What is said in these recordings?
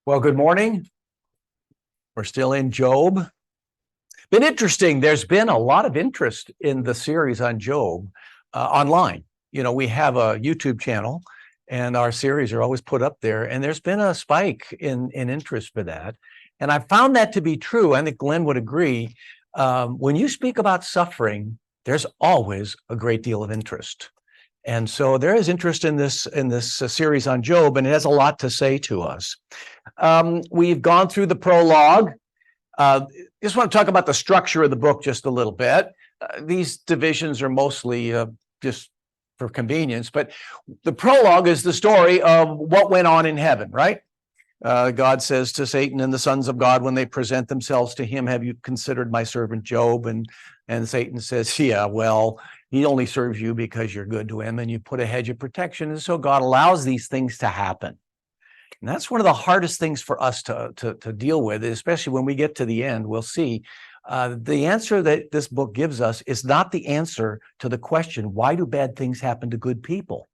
Well, good morning. We're still in Job. Been interesting. There's been a lot of interest in the series on Job online. You know, we have a YouTube channel and our series are always put up there. And there's been a spike in interest for that. And I found that to be true. I think Glenn would agree. When you speak about suffering, there's always a great deal of interest. And so there is interest in this series on Job, and it has a lot to say to us. We've gone through the prologue. Just want to talk about the structure of the book just a little bit. These divisions are mostly just for convenience, but the prologue is the story of what went on in heaven, right? God says to Satan and the sons of God when they present themselves to him, "Have you considered my servant Job?" And Satan says, "Yeah, well, he only serves you because you're good to him and you put a hedge of protection." And so God allows these things to happen. And that's one of the hardest things for us to deal with, especially when we get to the end. We'll see the answer that this book gives us is not the answer to the question, why do bad things happen to good people?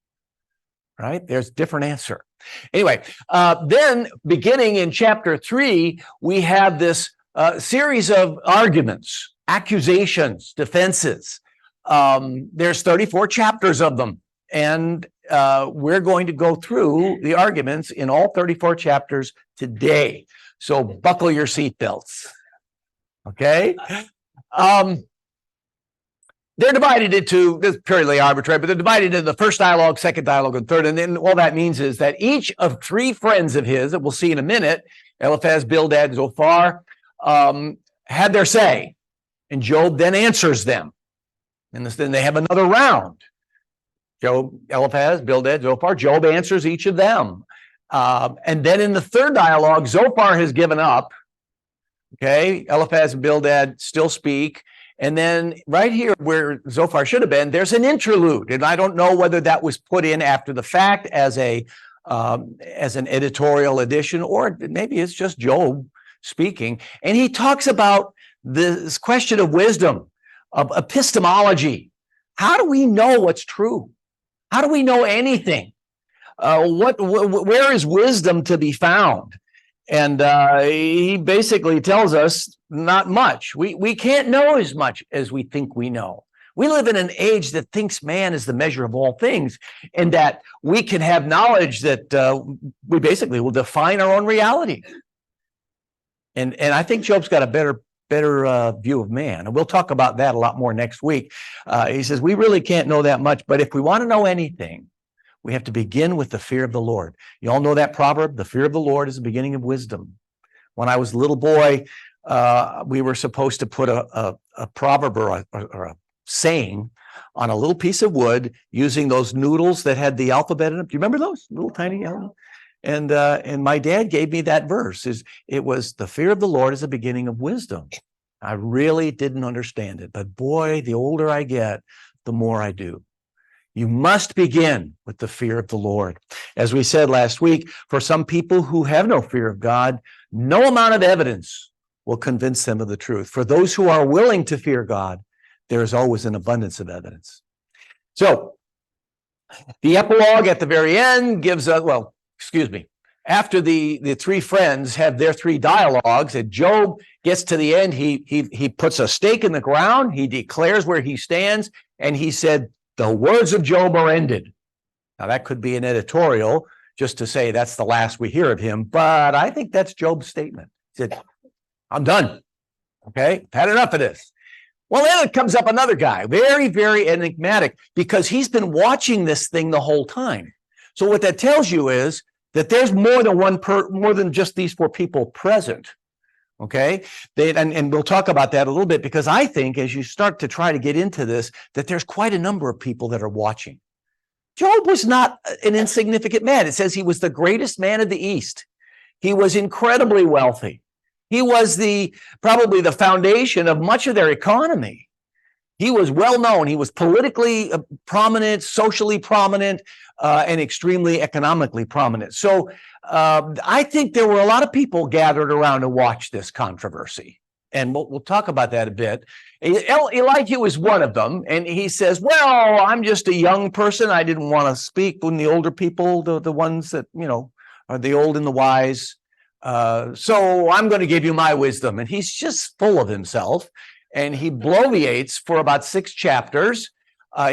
Right? There's a different answer. Anyway, then beginning in chapter 3, we have this series of arguments, accusations, defenses. There's 34 chapters of them. And we're going to go through the arguments in all 34 chapters today. So buckle your seatbelts. Okay? They're divided into, this is purely arbitrary, but they're divided into the first dialogue, second dialogue, and third. And then all that means is that each of three friends of his, that we'll see in a minute, Eliphaz, Bildad, Zophar, had their say. And Job then answers them. And then they have another round. Job, Eliphaz, Bildad, Zophar, Job answers each of them. And then in the third dialogue, Zophar has given up. Okay, Eliphaz and Bildad still speak. And then right here where Zophar should have been, there's an interlude. And I don't know whether that was put in after the fact as an editorial addition, or maybe it's just Job speaking. And he talks about this question of wisdom, of epistemology. How do we know what's true? How do we know anything? Where is wisdom to be found? And he basically tells us not much. We can't know as much as we think we know. We live in an age that thinks man is the measure of all things, and that we can have knowledge that we basically will define our own reality. And I think Job's got a better view of man. And we'll talk about that a lot more next week. He says, we really can't know that much, but if we want to know anything, we have to begin with the fear of the Lord. You all know that proverb, the fear of the Lord is the beginning of wisdom. When I was a little boy, we were supposed to put a proverb or a saying on a little piece of wood using those noodles that had the alphabet in them. Do you remember those little tiny elements? And my dad gave me that verse. It was the fear of the Lord is the beginning of wisdom. I really didn't understand it, but boy, the older I get, the more I do. You must begin with the fear of the Lord. As we said last week, for some people who have no fear of God, no amount of evidence will convince them of the truth. For those who are willing to fear God, there is always an abundance of evidence. So the epilogue at the very end gives us, after the three friends have their three dialogues, and Job gets to the end, he puts a stake in the ground, he declares where he stands, and he said, the words of Job are ended. Now that could be an editorial just to say that's the last we hear of him, but I think that's Job's statement. He said, I'm done. Okay, I've had enough of this. Well, then it comes up another guy, very, very enigmatic, because he's been watching this thing the whole time. So what that tells you is that there's more than just these four people present. Okay, and we'll talk about that a little bit, because I think as you start to try to get into this, that there's quite a number of people that are watching. Job was not an insignificant man. It says he was the greatest man of the East. He was incredibly wealthy. He was probably the foundation of much of their economy. He was well known. He was politically prominent, socially prominent, and extremely economically prominent. So I think there were a lot of people gathered around to watch this controversy. And we'll talk about that a bit. Elihu is one of them. And he says, well, I'm just a young person. I didn't want to speak when the older people, the ones that, are the old and the wise, So I'm going to give you my wisdom. And he's just full of himself. And he bloviates for about 6 chapters.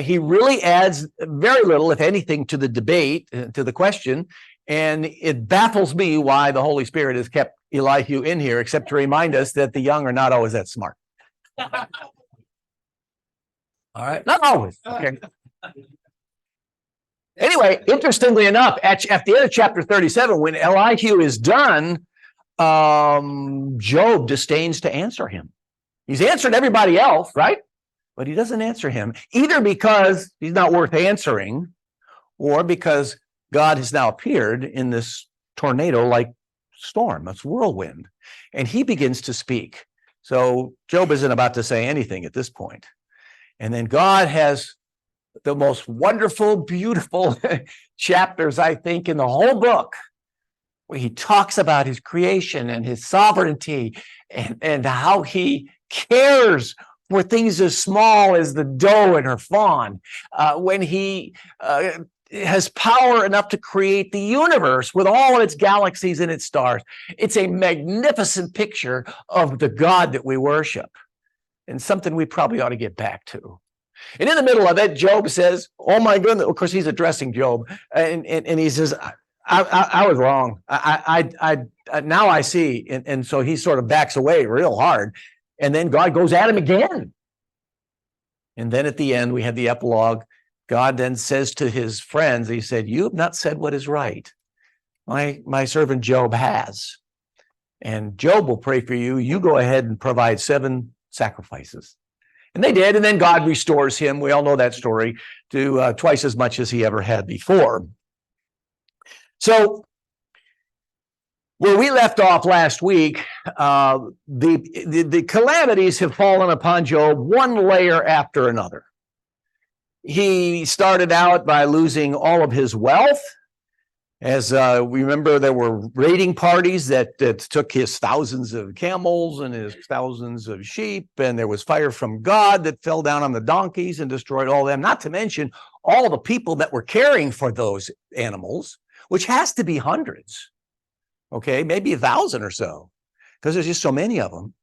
He really adds very little, if anything, to the debate, to the question. And it baffles me why the Holy Spirit has kept Elihu in here, except to remind us that the young are not always that smart. All right, not always. Okay. Anyway, interestingly enough, at the end of chapter 37, when Elihu is done, Job disdains to answer him. He's answered everybody else, right? But he doesn't answer him, either because he's not worth answering, or because God has now appeared in this tornado-like storm, this whirlwind, and he begins to speak. So Job isn't about to say anything at this point. And then God has the most wonderful, beautiful chapters, I think, in the whole book, where he talks about his creation and his sovereignty and how he cares for things as small as the doe and her fawn, when he has power enough to create the universe with all of its galaxies and its stars. It's a magnificent picture of the God that we worship, and something we probably ought to get back to. And in the middle of it, Job says, oh my goodness, of course, he's addressing Job, and he says, I was wrong. I now I see. And so he sort of backs away real hard. And then God goes at him again. And then at the end, we have the epilogue. God then says to his friends, he said, you have not said what is right. My servant Job has. And Job will pray for you. You go ahead and provide 7 sacrifices. And they did. And then God restores him. We all know that story, to twice as much as he ever had before. So where we left off last week, the calamities have fallen upon Job, one layer after another. He started out by losing all of his wealth. As we remember, there were raiding parties that took his thousands of camels and his thousands of sheep, and there was fire from God that fell down on the donkeys and destroyed all of them, not to mention all the people that were caring for those animals, which has to be hundreds, okay, maybe 1,000 or so, because there's just so many of them.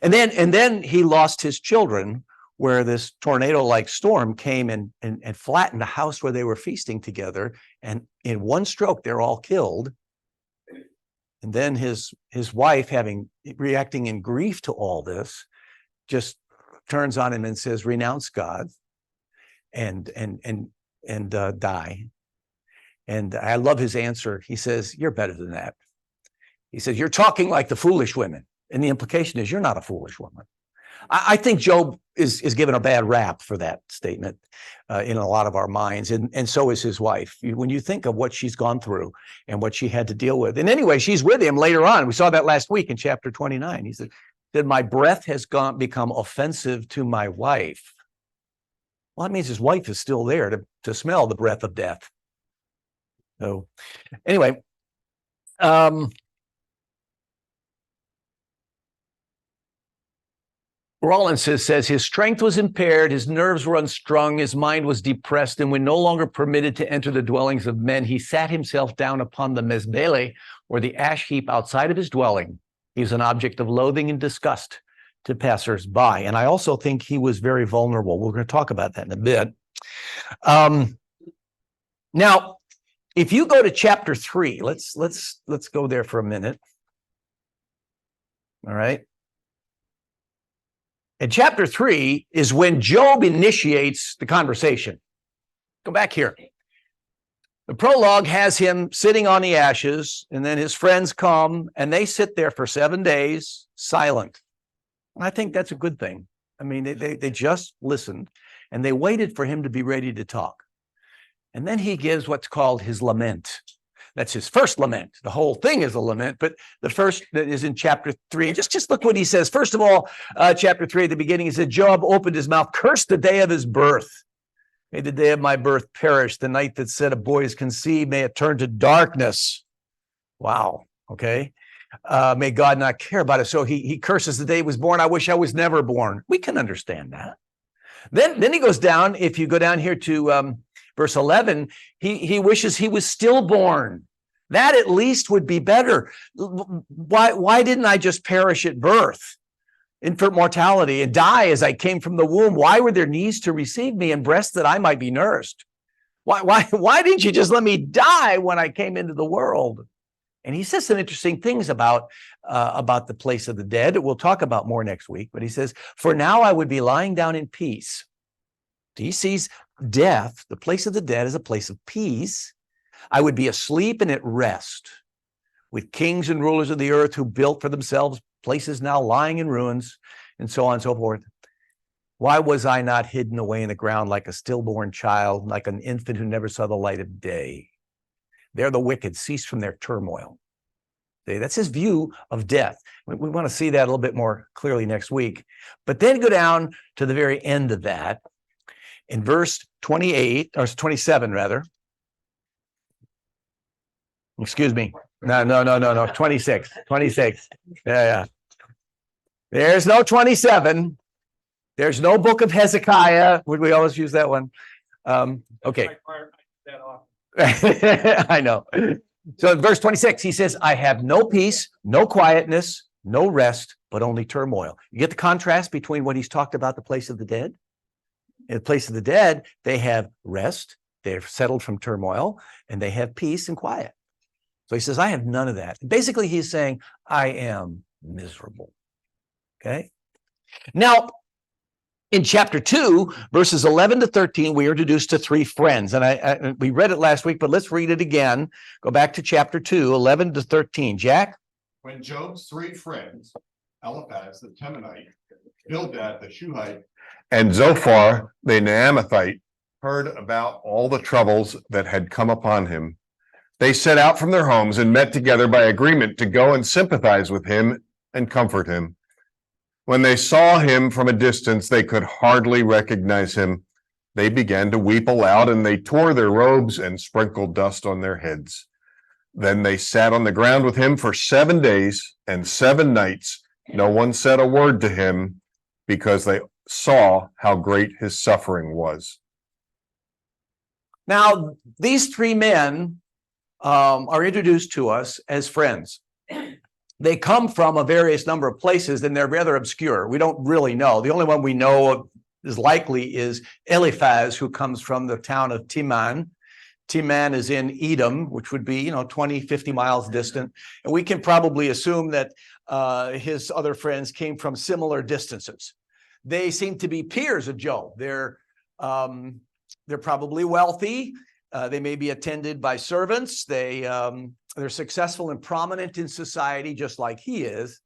And then he lost his children, where this tornado-like storm came and flattened the house where they were feasting together. And in one stroke, they're all killed. And then his wife, reacting in grief to all this, just turns on him and says, renounce God and die. And I love his answer. He says, you're better than that. He says, you're talking like the foolish women. And the implication is you're not a foolish woman. I think Job is given a bad rap for that statement in a lot of our minds, and so is his wife. When you think of what she's gone through and what she had to deal with. And anyway, she's with him later on. We saw that last week in chapter 29. He said that my breath has become offensive to my wife. Well, that means his wife is still there to smell the breath of death. So anyway, Rollins says his strength was impaired, his nerves were unstrung, his mind was depressed, and when no longer permitted to enter the dwellings of men, he sat himself down upon the mezbele, or the ash heap outside of his dwelling. He was an object of loathing and disgust to passers-by. And I also think he was very vulnerable. We're going to talk about that in a bit. Now, if you go to chapter 3, let's go there for a minute. All right. And chapter 3 is when Job initiates the conversation. Go back here. The prologue has him sitting on the ashes, and then his friends come, and they sit there for 7 days, silent. And I think that's a good thing. I mean, they just listened, and they waited for him to be ready to talk. And then he gives what's called his lament. That's his first lament. The whole thing is a lament, but the first that is in chapter 3. Just look what he says. First of all, chapter 3 at the beginning, he said, Job opened his mouth, cursed the day of his birth. May the day of my birth perish. The night that said a boy is conceived, may it turn to darkness. Wow. Okay. May God not care about it. So he curses the day he was born. I wish I was never born. We can understand that. Then he goes down. If you go down here to verse 11, he wishes he was stillborn. That at least would be better. Why didn't I just perish at birth, infant mortality, and die as I came from the womb? Why were there knees to receive me and breasts that I might be nursed? Why didn't you just let me die when I came into the world? And he says some interesting things about the place of the dead. We'll talk about more next week. But he says, for now I would be lying down in peace. He sees death, the place of the dead, as a place of peace. I would be asleep and at rest with kings and rulers of the earth who built for themselves places now lying in ruins, and so on and so forth. Why was I not hidden away in the ground like a stillborn child, like an infant who never saw the light of day? There the wicked cease from their turmoil. That's his view of death. We want to see that a little bit more clearly next week. But then go down to the very end of that. In verse 28, or 27 rather. Excuse me. No. 26. 26. Yeah. There's no 27. There's no book of Hezekiah. Would we always use that one? Okay. I know. So in verse 26, he says, I have no peace, no quietness, no rest, but only turmoil. You get the contrast between what he's talked about, the place of the dead? In the place of the dead, they have rest, they're settled from turmoil, and they have peace and quiet. So he says, I have none of that. Basically, he's saying, I am miserable. Okay? Now, in chapter 2, verses 11 to 13, we are introduced to three friends. And we read it last week, but let's read it again. Go back to chapter 2, 11 to 13. Jack? When Job's three friends, Eliphaz the Temanite, Bildad the Shuhite, and Zophar the Naamathite, heard about all the troubles that had come upon him, they set out from their homes and met together by agreement to go and sympathize with him and comfort him. When they saw him from a distance, they could hardly recognize him. They began to weep aloud, and they tore their robes and sprinkled dust on their heads. Then they sat on the ground with him for 7 days and 7 nights. No one said a word to him, because they saw how great his suffering was. Now, these three men are introduced to us as friends. They come from a various number of places, and they're rather obscure. We don't really know. The only one we know of is likely is Eliphaz, who comes from the town of Teman. Teman is in Edom, which would be, 20, 50 miles distant. And we can probably assume that his other friends came from similar distances. They seem to be peers of Job. They're probably wealthy. They may be attended by servants. They're successful and prominent in society, just like he is.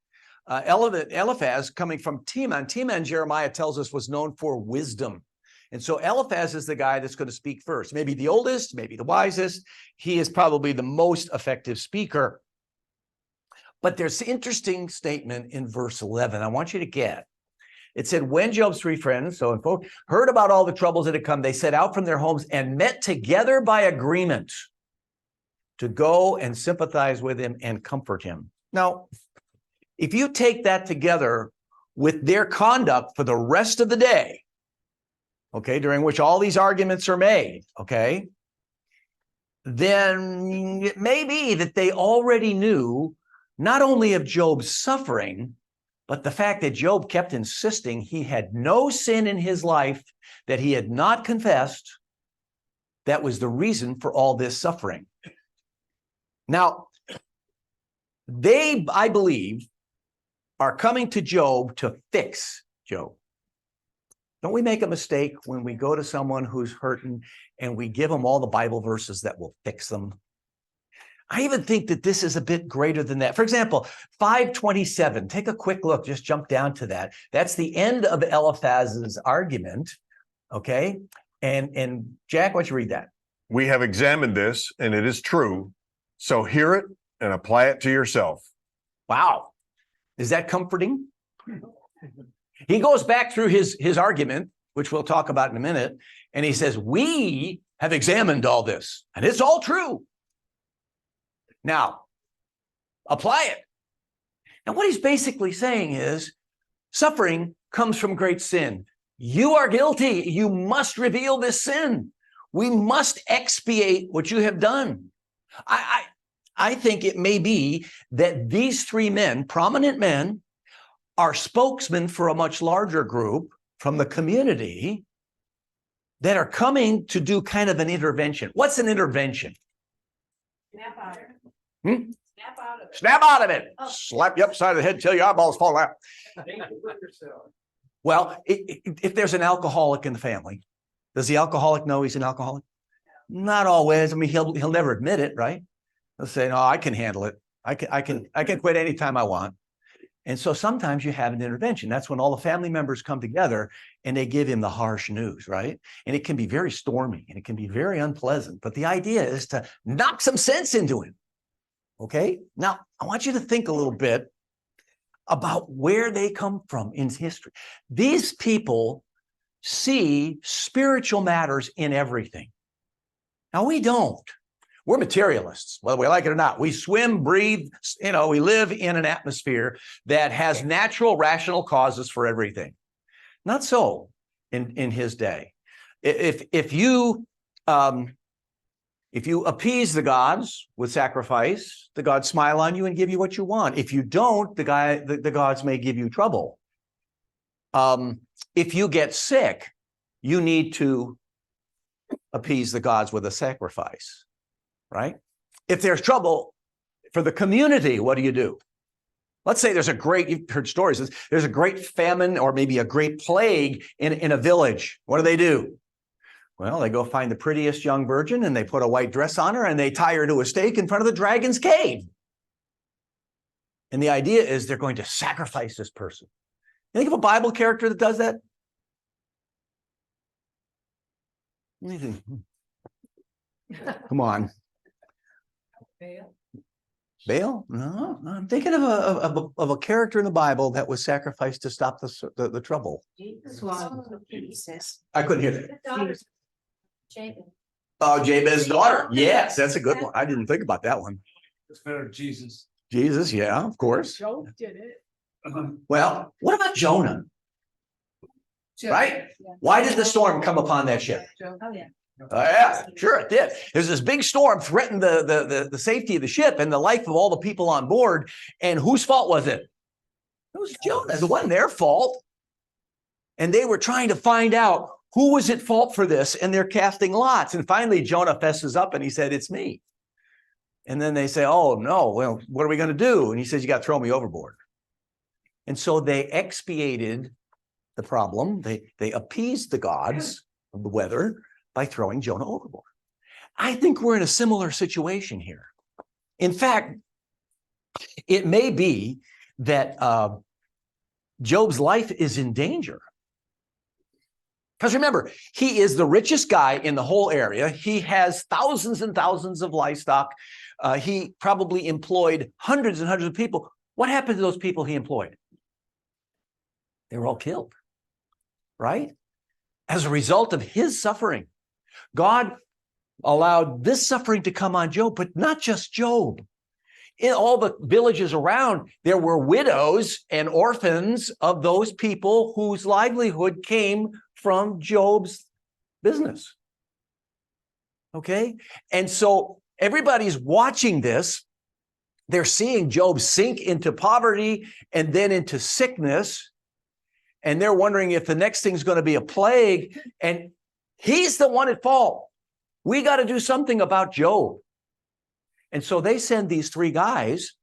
Eliphaz, coming from Teman. Teman, Jeremiah tells us, was known for wisdom. And so Eliphaz is the guy that's going to speak first. Maybe the oldest, maybe the wisest. He is probably the most effective speaker. But there's an interesting statement in verse 11 I want you to get. It said, when Job's three friends, so in folk, heard about all the troubles that had come, they set out from their homes and met together by agreement to go and sympathize with him and comfort him. Now, if you take that together with their conduct for the rest of the day, okay, during which all these arguments are made, okay, then it may be that they already knew not only of Job's suffering, but the fact that Job kept insisting he had no sin in his life that he had not confessed. That was the reason for all this suffering. Now, they, I believe, are coming to Job to fix Job. Don't we make a mistake when we go to someone who's hurting and we give them all the Bible verses that will fix them? I even think that this is a bit greater than that. For example, 5:27, take a quick look, just jump down to that. That's the end of Eliphaz's argument, okay? And Jack, why don't you read that? We have examined this, and it is true. So hear it and apply it to yourself. Wow. Is that comforting? He goes back through his argument, which we'll talk about in a minute, and he says, we have examined all this, and it's all true. Now, apply it. And what he's basically saying is, suffering comes from great sin. You are guilty. You must reveal this sin. We must expiate what you have done. I think it may be that these three men, prominent men, are spokesmen for a much larger group from the community that are coming to do kind of an intervention. What's an intervention? Snap out of it. Hmm? Snap out of it. Snap out of it. Slap you upside the head until your eyeballs fall out. Well, if there's an alcoholic in the family, does the alcoholic know he's an alcoholic? Not always. I mean, he'll never admit it, right? He'll say, "No, I can handle it. I can quit anytime I want." And so sometimes you have an intervention. That's when all the family members come together and they give him the harsh news, right? And it can be very stormy and it can be very unpleasant. But the idea is to knock some sense into him. Okay? Now, I want you to think a little bit about where they come from in history. These people see spiritual matters in everything. Now, we don't. We're materialists, whether we like it or not. We swim, breathe, we live in an atmosphere that has natural, rational causes for everything. Not so in his day. If you appease the gods with sacrifice, the gods smile on you and give you what you want. If you don't, the gods may give you trouble. If you get sick, you need to appease the gods with a sacrifice, right? If there's trouble for the community, what do? Let's say you've heard stories, there's a great famine or maybe a great plague in a village. What do? Well, they go find the prettiest young virgin and they put a white dress on her and they tie her to a stake in front of the dragon's cave. And the idea is they're going to sacrifice this person. You think of a Bible character that does that? Come on. Baal? No, I'm thinking of a character in the Bible that was sacrificed to stop the trouble. I couldn't hear that. Oh, Jabez's daughter. Yes, that's a good one. I didn't think about that one. It's better than Jesus. Jesus, yeah, of course. Job did it. Well, what about Jonah? Right? Why did the storm come upon that ship? Oh, yeah. Yeah, sure it did. There's this big storm threatened the safety of the ship and the life of all the people on board. And whose fault was it? It was Jonah's. It wasn't their fault. And they were trying to find out who was at fault for this, and they're casting lots. And finally, Jonah fesses up and he said, "It's me." And then they say, "Oh, no, well, what are we going to do?" And he says, "You got to throw me overboard." And so they expiated the problem. They appeased the gods of the weather by throwing Jonah overboard. I think we're in a similar situation here. In fact, it may be that Job's life is in danger. Because remember, he is the richest guy in the whole area. He has thousands and thousands of livestock. He probably employed hundreds and hundreds of people. What happened to those people he employed? They were all killed, right? As a result of his suffering. God allowed this suffering to come on Job, but not just Job. In all the villages around, there were widows and orphans of those people whose livelihood came from Job's business. Okay? And so everybody's watching this. They're seeing Job sink into poverty and then into sickness. And they're wondering if the next thing's going to be a plague. And he's the one at fault. We got to do something about Job. And so they send these three guys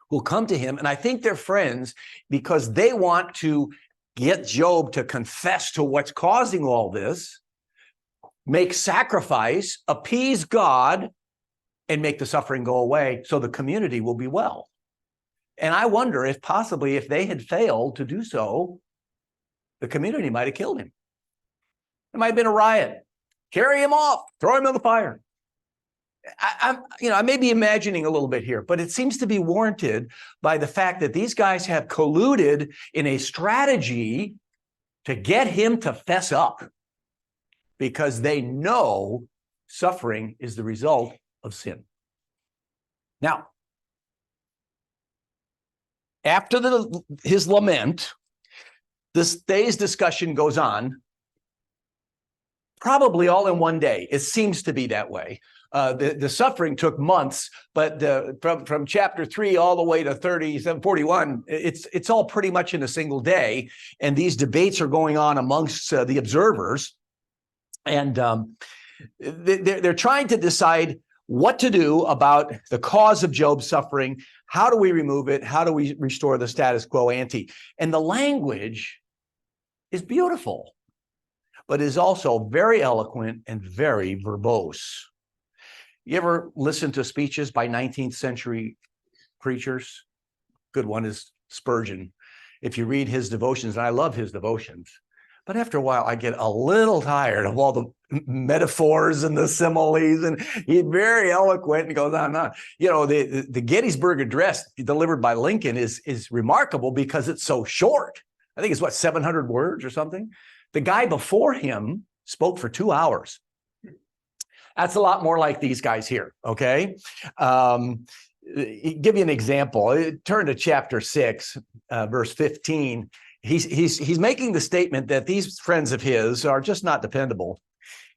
who come to him. And I think they're friends because they want to get Job to confess to what's causing all this, make sacrifice, appease God, and make the suffering go away so the community will be well. And I wonder if possibly if they had failed to do so, the community might have killed him. It might have been a riot. Carry him off, throw him in the fire. I may be imagining a little bit here, but it seems to be warranted by the fact that these guys have colluded in a strategy to get him to fess up because they know suffering is the result of sin. Now, after his lament, this day's discussion goes on, probably all in one day. It seems to be that way. The suffering took months, but from chapter 3 all the way to 41, it's all pretty much in a single day. And these debates are going on amongst the observers. And they're trying to decide what to do about the cause of Job's suffering. How do we remove it? How do we restore the status quo ante? And the language is beautiful, but is also very eloquent and very verbose. You ever listen to speeches by 19th century preachers? Good one is Spurgeon. If you read his devotions, and I love his devotions, but after a while, I get a little tired of all the metaphors and the similes, and he's very eloquent and goes on and on. You know, the Gettysburg Address delivered by Lincoln is remarkable because it's so short. I think it's what, 700 words or something? The guy before him spoke for 2 hours. That's a lot more like these guys here, okay? Give you an example. Turn to chapter 6, verse 15. He's making the statement that these friends of his are just not dependable.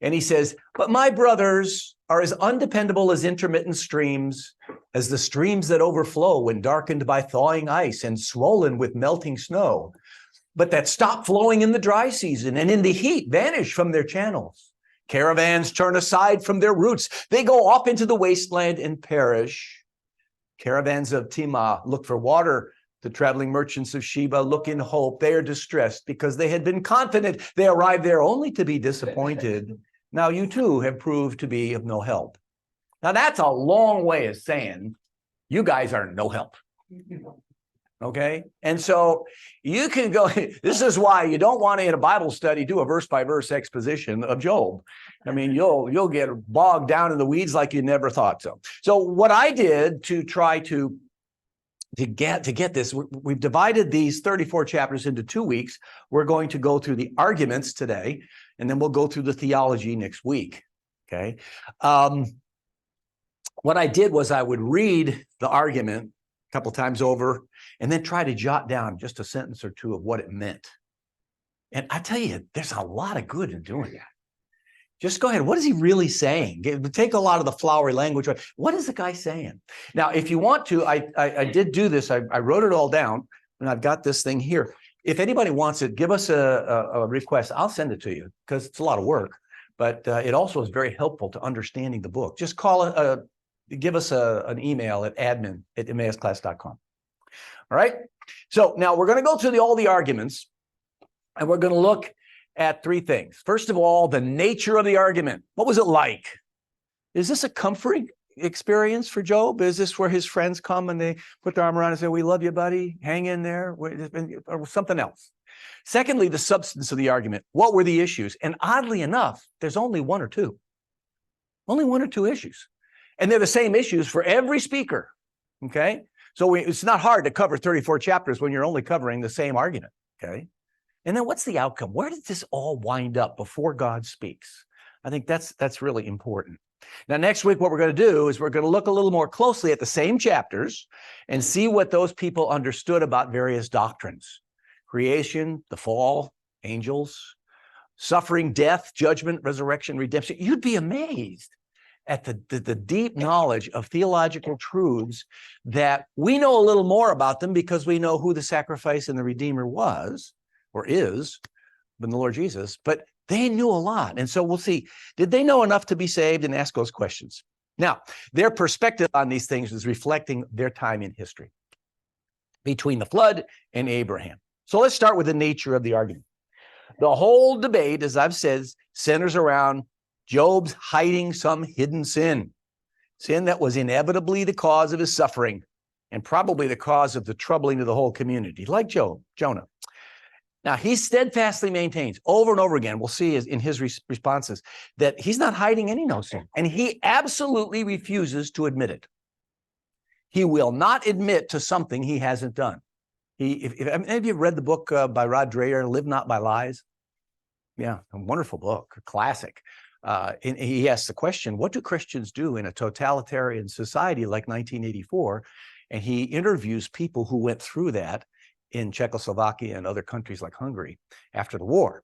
And he says, but my brothers are as undependable as intermittent streams, as the streams that overflow when darkened by thawing ice and swollen with melting snow, but that stop flowing in the dry season and in the heat vanish from their channels. Caravans turn aside from their routes. They go off into the wasteland and perish. Caravans of Timah look for water. The traveling merchants of Sheba look in hope. They are distressed because they had been confident. They arrived there only to be disappointed. Now you too have proved to be of no help. Now that's a long way of saying you guys are no help. Okay? And so you can go, this is why you don't want to, in a Bible study, do a verse by verse exposition of Job. I mean, you'll get bogged down in the weeds like you never thought so. So what I did to try to get this, we've divided these 34 chapters into 2 weeks. We're going to go through the arguments today, and then we'll go through the theology next week, okay? What I did was I would read the argument a couple times over and then try to jot down just a sentence or two of what it meant. And I tell you, there's a lot of good in doing that. Just go ahead. What is he really saying? Take a lot of the flowery language. What is the guy saying? Now, if you want to, I did do this. I wrote it all down, and I've got this thing here. If anybody wants it, give us a request. I'll send it to you because it's a lot of work. But it also is very helpful to understanding the book. Just give us an email at admin@emmausclass.com. All right. So now we're going to go through all the arguments, and we're going to look at 3 things. First of all, the nature of the argument. What was it like? Is this a comforting experience for Job? Is this where his friends come and they put their arm around and say, we love you, buddy, hang in there, or something else? Secondly, the substance of the argument. What were the issues? And oddly enough, there's only 1 or 2. Only 1 or 2 issues. And they're the same issues for every speaker, okay? So it's not hard to cover 34 chapters when you're only covering the same argument, okay? And then what's the outcome? Where did this all wind up before God speaks? I think that's really important. Now, next week, what we're going to do is we're going to look a little more closely at the same chapters and see what those people understood about various doctrines. Creation, the fall, angels, suffering, death, judgment, resurrection, redemption. You'd be amazed at the deep knowledge of theological truths that we know a little more about them because we know who the sacrifice and the Redeemer was, or is, than the Lord Jesus, but they knew a lot. And so we'll see, did they know enough to be saved, and ask those questions? Now, their perspective on these things is reflecting their time in history between the flood and Abraham. So let's start with the nature of the argument. The whole debate, as I've said, centers around Job's hiding some hidden sin that was inevitably the cause of his suffering and probably the cause of the troubling of the whole community, like Jonah. Now, he steadfastly maintains over and over again, we'll see in his responses, that he's not hiding any no sin, and he absolutely refuses to admit it. He will not admit to something he hasn't done. Have you read the book by Rod Dreher, Live Not by Lies? Yeah, a wonderful book, a classic. And he asks the question, what do Christians do in a totalitarian society like 1984? And he interviews people who went through that in Czechoslovakia and other countries like Hungary after the war.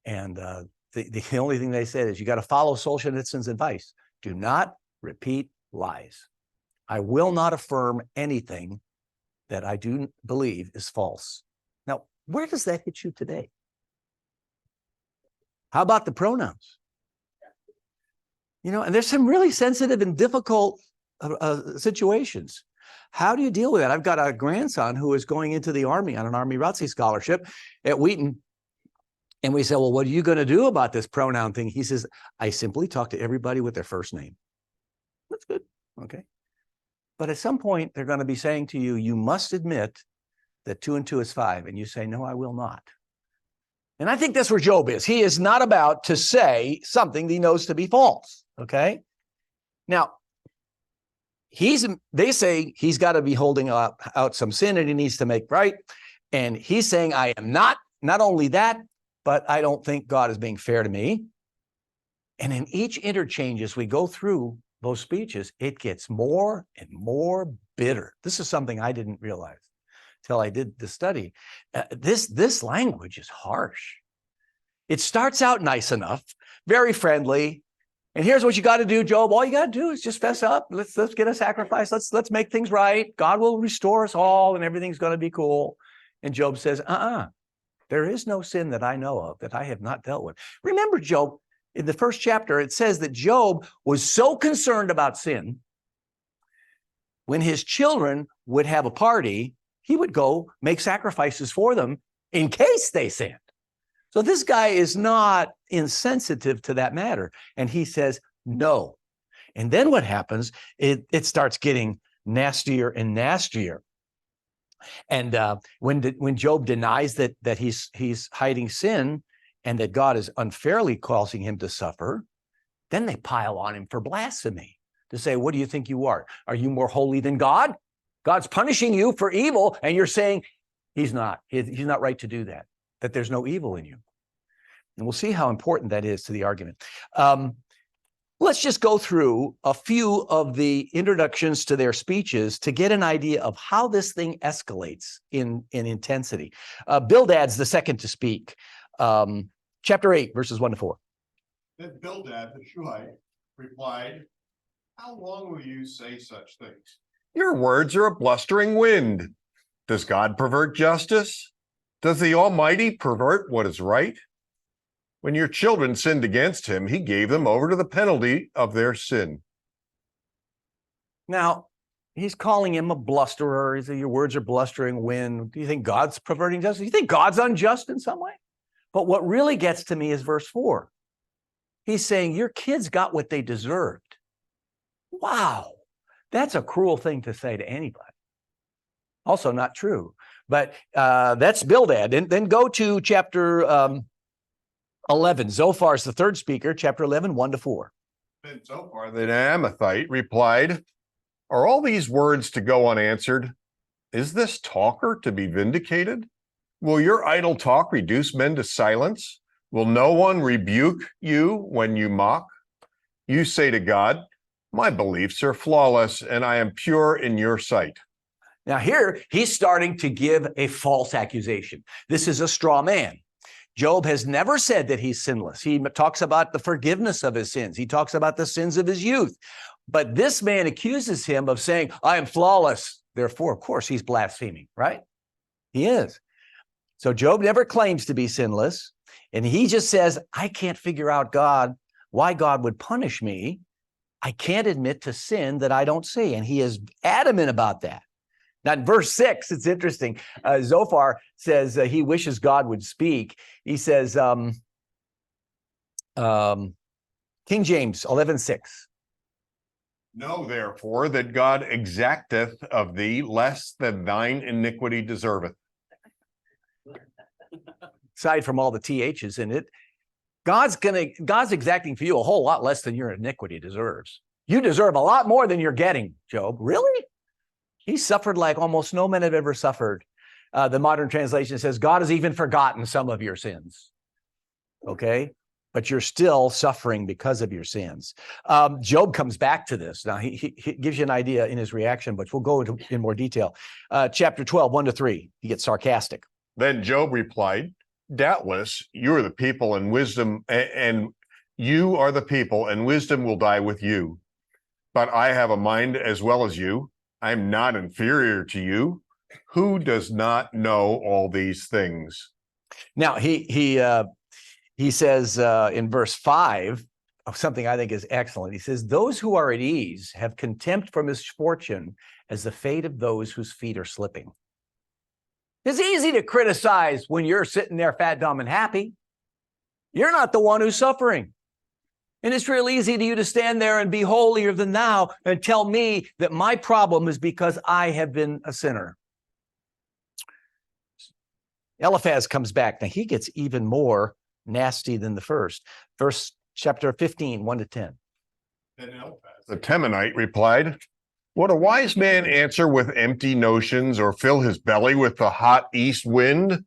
And the only thing they said is you got to follow Solzhenitsyn's advice. Do not repeat lies. I will not affirm anything that I do believe is false. Now, where does that hit you today? How about the pronouns? You know, and there's some really sensitive and difficult situations. How do you deal with that? I've got a grandson who is going into the Army on an Army ROTC scholarship at Wheaton. And we said, well, what are you going to do about this pronoun thing? He says, I simply talk to everybody with their first name. That's good. Okay. But at some point, they're going to be saying to you, you must admit that 2 and 2 is 5. And you say, no, I will not. And I think that's where Job is. He is not about to say something that he knows to be false. Okay. Now, they say he's got to be holding out some sin and he needs to make right. And he's saying, I am not only that, but I don't think God is being fair to me. And in each interchange, as we go through those speeches, it gets more and more bitter. This is something I didn't realize till I did the study. This language is harsh. It starts out nice enough, very friendly. And here's what you got to do, Job. All you got to do is just fess up. Let's get a sacrifice. Let's make things right. God will restore us all and everything's going to be cool. And Job says, there is no sin that I know of that I have not dealt with. Remember, Job, in the first chapter, it says that Job was so concerned about sin, when his children would have a party, he would go make sacrifices for them in case they sinned. So this guy is not insensitive to that matter. And he says, no. And then what happens, it starts getting nastier and nastier. And when Job denies that he's hiding sin and that God is unfairly causing him to suffer, then they pile on him for blasphemy to say, what do you think you are? Are you more holy than God? God's punishing you for evil, and you're saying he's not right to do that, that there's no evil in you. And we'll see how important that is to the argument. Let's just go through a few of the introductions to their speeches to get an idea of how this thing escalates in intensity. Bildad's the second to speak. Chapter 8, verses 1 to 4. Then Bildad the Shuhite replied, how long will you say such things? Your words are a blustering wind. Does God pervert justice? Does the Almighty pervert what is right? When your children sinned against him, he gave them over to the penalty of their sin. Now, he's calling him a blusterer. He said, your words are blustering wind. Do you think God's perverting justice? Do you think God's unjust in some way? But what really gets to me is verse 4. He's saying, your kids got what they deserved. Wow, that's a cruel thing to say to anybody. Also not true, but that's Bildad. And then go to chapter 11. Zophar is the third speaker, chapter 11, 1 to 4. Then Zophar the Naamathite replied, are all these words to go unanswered? Is this talker to be vindicated? Will your idle talk reduce men to silence? Will no one rebuke you when you mock? You say to God, my beliefs are flawless and I am pure in your sight. Now here, he's starting to give a false accusation. This is a straw man. Job has never said that he's sinless. He talks about the forgiveness of his sins. He talks about the sins of his youth. But this man accuses him of saying, I am flawless. Therefore, of course, he's blaspheming, right? He is. So Job never claims to be sinless. And he just says, I can't figure out why God would punish me. I can't admit to sin that I don't see. And he is adamant about that. Now, in verse 6, it's interesting. Zophar says he wishes God would speak. He says, King James 11:6. Know therefore that God exacteth of thee less than thine iniquity deserveth. Aside from all the THs in it, God's exacting for you a whole lot less than your iniquity deserves. You deserve a lot more than you're getting, Job. Really? He suffered like almost no men have ever suffered. The modern translation says, God has even forgotten some of your sins. Okay? But you're still suffering because of your sins. Job comes back to this. Now, he gives you an idea in his reaction, but we'll go into in more detail. Chapter 12, 1 to 3, he gets sarcastic. Then Job replied, doubtless you are the people and wisdom, and you are the people and wisdom will die with you. but I have a mind as well as you. I am not inferior to you. Who does not know all these things? Now he says in verse 5 of something I think is excellent. He says, "Those who are at ease have contempt for misfortune as the fate of those whose feet are slipping." It's easy to criticize when you're sitting there fat, dumb, and happy. You're not the one who's suffering. And it's real easy to you to stand there and be holier than thou and tell me that my problem is because I have been a sinner. Eliphaz comes back. Now he gets even more nasty than the first. Verse chapter 15, 1-10. Then Eliphaz the Temanite replied, "Would a wise man answer with empty notions or fill his belly with the hot east wind?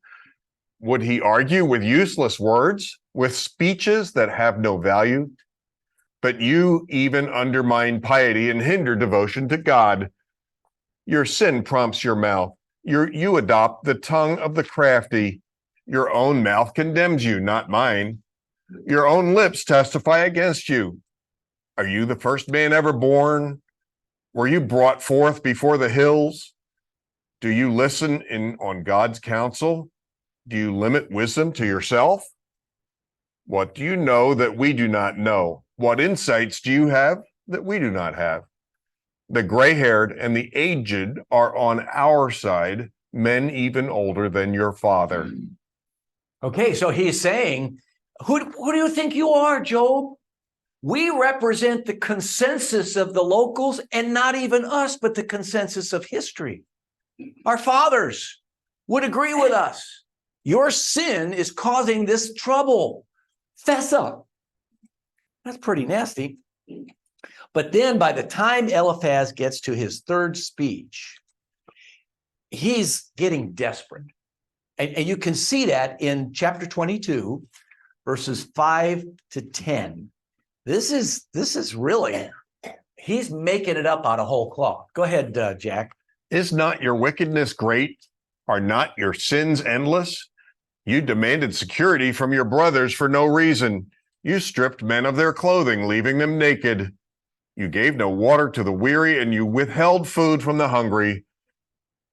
Would he argue with useless words, with speeches that have no value? But you even undermine piety and hinder devotion to God. Your sin prompts your mouth. You adopt the tongue of the crafty. Your own mouth condemns you, not mine. Your own lips testify against you. Are you the first man ever born? Were you brought forth before the hills? Do you listen on God's counsel? Do you limit wisdom to yourself? What do you know that we do not know? What insights do you have that we do not have? The gray-haired and the aged are on our side, men even older than your father." Okay, so he's saying, who do you think you are, Job? We represent the consensus of the locals, and not even us, but the consensus of history. Our fathers would agree with us. Your sin is causing this trouble. Fess up. That's pretty nasty. But then by the time Eliphaz gets to his third speech, he's getting desperate. And you can see that in chapter 22, verses 5-10. This is really, he's making it up out of whole cloth. Go ahead, Jack. Is not your wickedness great? Are not your sins endless? You demanded security from your brothers for no reason. You stripped men of their clothing, leaving them naked. You gave no water to the weary, and you withheld food from the hungry.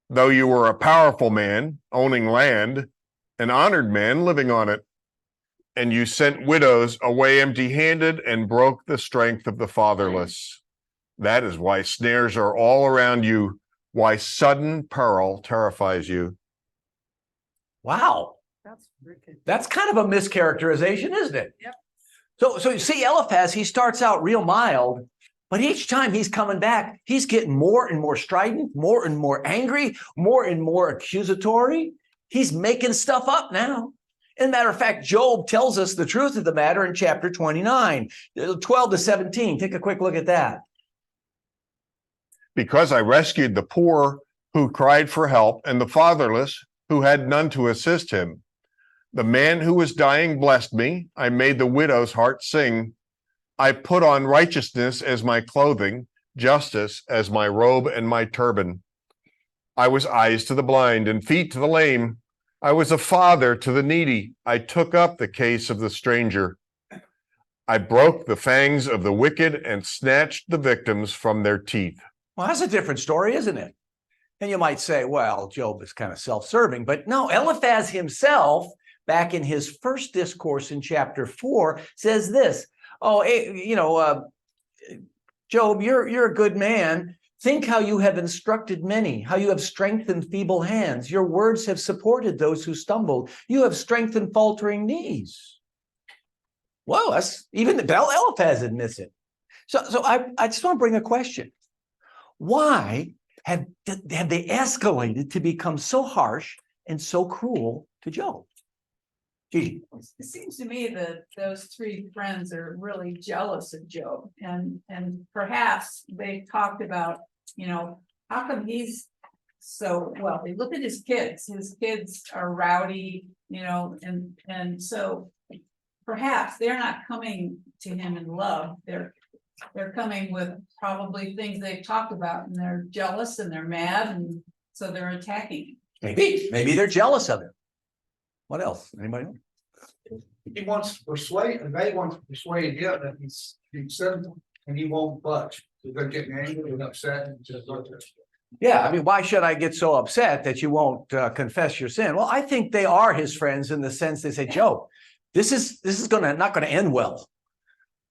Though you were a powerful man, owning land, an honored man living on it, and you sent widows away empty-handed and broke the strength of the fatherless. That is why snares are all around you, why sudden peril terrifies you. Wow. That's wicked. That's kind of a mischaracterization, isn't it? Yep. So you see Eliphaz, he starts out real mild, but each time he's coming back, he's getting more and more strident, more and more angry, more and more accusatory. He's making stuff up now. As a matter of fact, Job tells us the truth of the matter in chapter 29, 12-17. Take a quick look at that. Because I rescued the poor who cried for help, and the fatherless who had none to assist him. The man who was dying blessed me. I made the widow's heart sing. I put on righteousness as my clothing, justice as my robe and my turban. I was eyes to the blind and feet to the lame. I was a father to the needy. I took up the case of the stranger. I broke the fangs of the wicked and snatched the victims from their teeth. Well, that's a different story, isn't it? And you might say, well, Job is kind of self-serving, but no, Eliphaz himself, back in his first discourse in chapter 4, says this, Job, you're a good man. Think how you have instructed many, how you have strengthened feeble hands. Your words have supported those who stumbled. You have strengthened faltering knees. Well, that's even Eliphaz admits it. So I just want to bring a question. Why have they escalated to become so harsh and so cruel to Job? Gigi. It seems to me that those three friends are really jealous of Job, and perhaps they talked about, how come he's so wealthy? Look at his kids. His kids are rowdy, and so perhaps they're not coming to him in love. They're coming with probably things they've talked about, and they're jealous and they're mad, and so they're attacking him. Maybe they're jealous of him. What else? Anybody know? He wants to persuade, and they want to persuade him that he said and he won't budge. They're getting angry and upset and just like this. Yeah, I mean, why should I get so upset that you won't confess your sin? Well, I think they are his friends in the sense they say, Job, this is not gonna end well.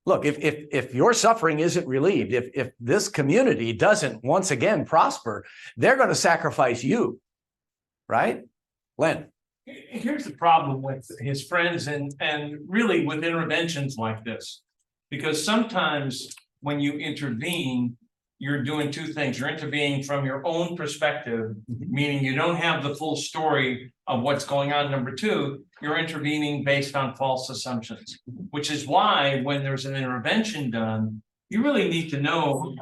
Look, if your suffering isn't relieved, if this community doesn't once again prosper, they're going to sacrifice you, right? Len. Here's the problem with his friends and really with interventions like this. Because sometimes when you intervene, you're doing two things. You're intervening from your own perspective, meaning you don't have the full story of what's going on. Number two, you're intervening based on false assumptions, which is why when there's an intervention done, you really need to know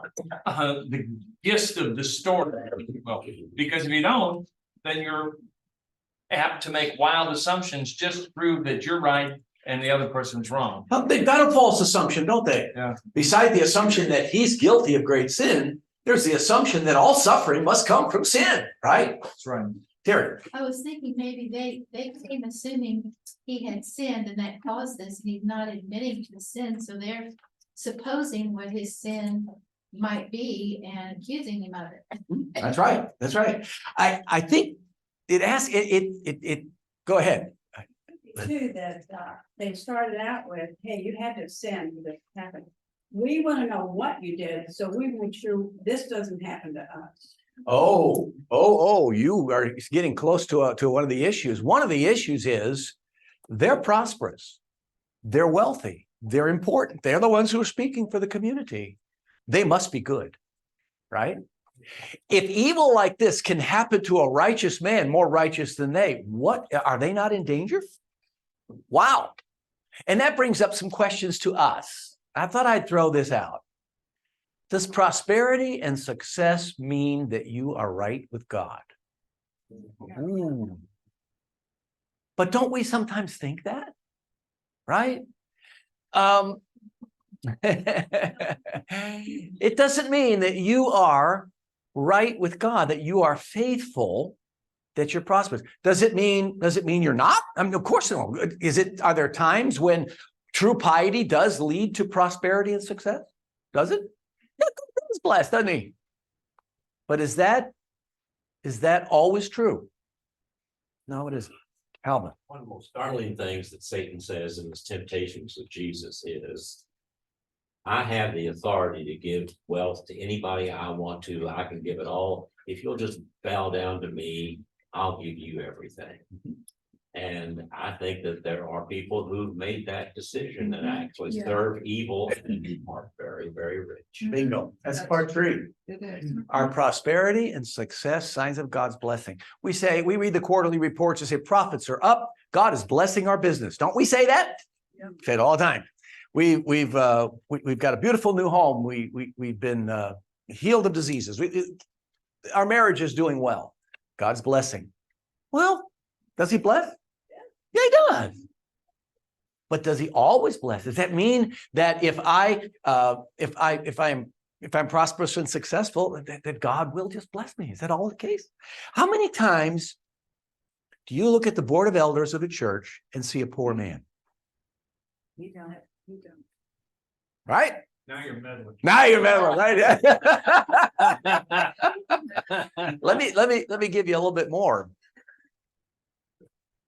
the gist of the story. Well, because if you don't, then you're apt to make wild assumptions just to prove that you're right and the other person's wrong. Well, they've got a false assumption, don't they? Yeah. Beside the assumption that he's guilty of great sin, there's the assumption that all suffering must come from sin, right? That's right. Terry. I was thinking maybe they came assuming he had sinned and that caused this, and he's not admitting to the sin, so they're supposing what his sin might be and accusing him of it. That's right. That's right. I think it go ahead. Too, that they started out with, hey, you had to sin for this to happen. We want to know what you did, so we make sure this doesn't happen to us. Oh, you are getting close to one of the issues. One of the issues is they're prosperous, they're wealthy, they're important. They're the ones who are speaking for the community. They must be good, right? If evil like this can happen to a righteous man, more righteous than they, what are they not in danger? Wow. And that brings up some questions to us. I thought I'd throw this out. Does prosperity and success mean that you are right with God? Ooh. But don't we sometimes think that? Right? It doesn't mean that you are right with God, that you are faithful, that you're prosperous. Does it mean you're not? I mean, of course no. Are there times when true piety does lead to prosperity and success? Does it? Yeah, God is blessed, doesn't he? But is that always true? No, it isn't. Calvin. One of the most startling things that Satan says in his temptations with Jesus is, I have the authority to give wealth to anybody I want to. I can give it all. If you'll just bow down to me, I'll give you everything. And I think that there are people who've made that decision and actually serve evil and are very, very rich. Bingo. That's part 3. Our prosperity and success, signs of God's blessing. We read the quarterly reports and say profits are up. God is blessing our business. Don't we say that? Yeah. Say it all the time. We've got a beautiful new home. We've been healed of diseases. Our marriage is doing well. God's blessing. Well, does he bless? Yeah, he does. But does he always bless? Does that mean that if I'm prosperous and successful, that God will just bless me? Is that all the case? How many times do you look at the board of elders of a church and see a poor man? You don't. Right? Now you're meddling. Now you're meddling, right? Let me give you a little bit more.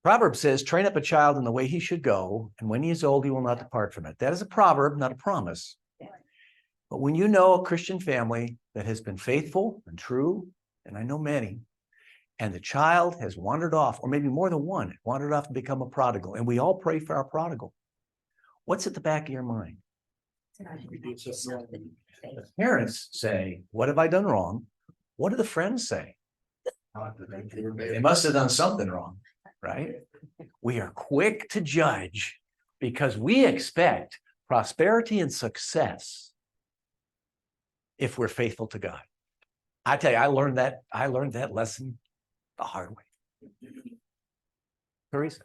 Proverbs says, train up a child in the way he should go, and when he is old, he will not depart from it. That is a proverb, not a promise. But when you know a Christian family that has been faithful and true, and I know many, and the child has wandered off, or maybe more than one, wandered off and become a prodigal, and we all pray for our prodigal. What's at the back of your mind? The parents say, what have I done wrong? What do the friends say? They must have done something wrong, right? We are quick to judge because we expect prosperity and success if we're faithful to God. I tell you, I learned that lesson the hard way. Teresa.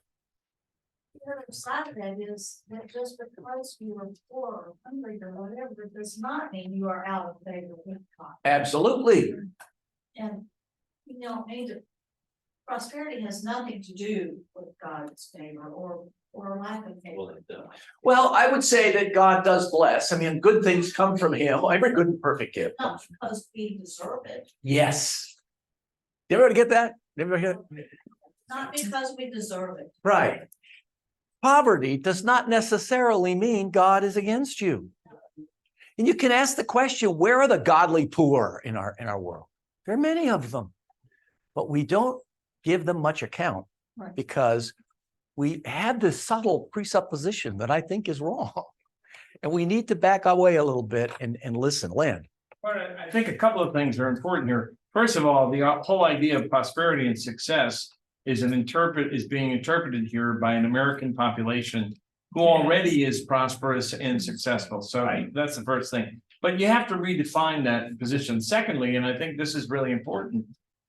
The other side of that is that just because you are poor or hungry or whatever does not mean you are out of favor with God. Absolutely. And you know, prosperity has nothing to do with God's favor or or lack of Well, favor? it does. Well, I would say that God does bless. I mean, good things come from him. Every good and perfect gift Not comes from him. because we deserve it, Yes. Did everybody get that? Did everybody get it? not because we deserve it. Right. Poverty does not necessarily mean God is against you. And you can ask the question, where are the godly poor in our world? There are many of them, but we don't give them much account Right. because we have this subtle presupposition that I think is wrong. And we need to back away a little bit and listen. Lynn. But I think a couple of things are important here. First of all, the whole idea of prosperity and success is being interpreted here by an American population who already is prosperous and successful. So that's the first thing. But you have to redefine that position. Secondly, and I think this is really important,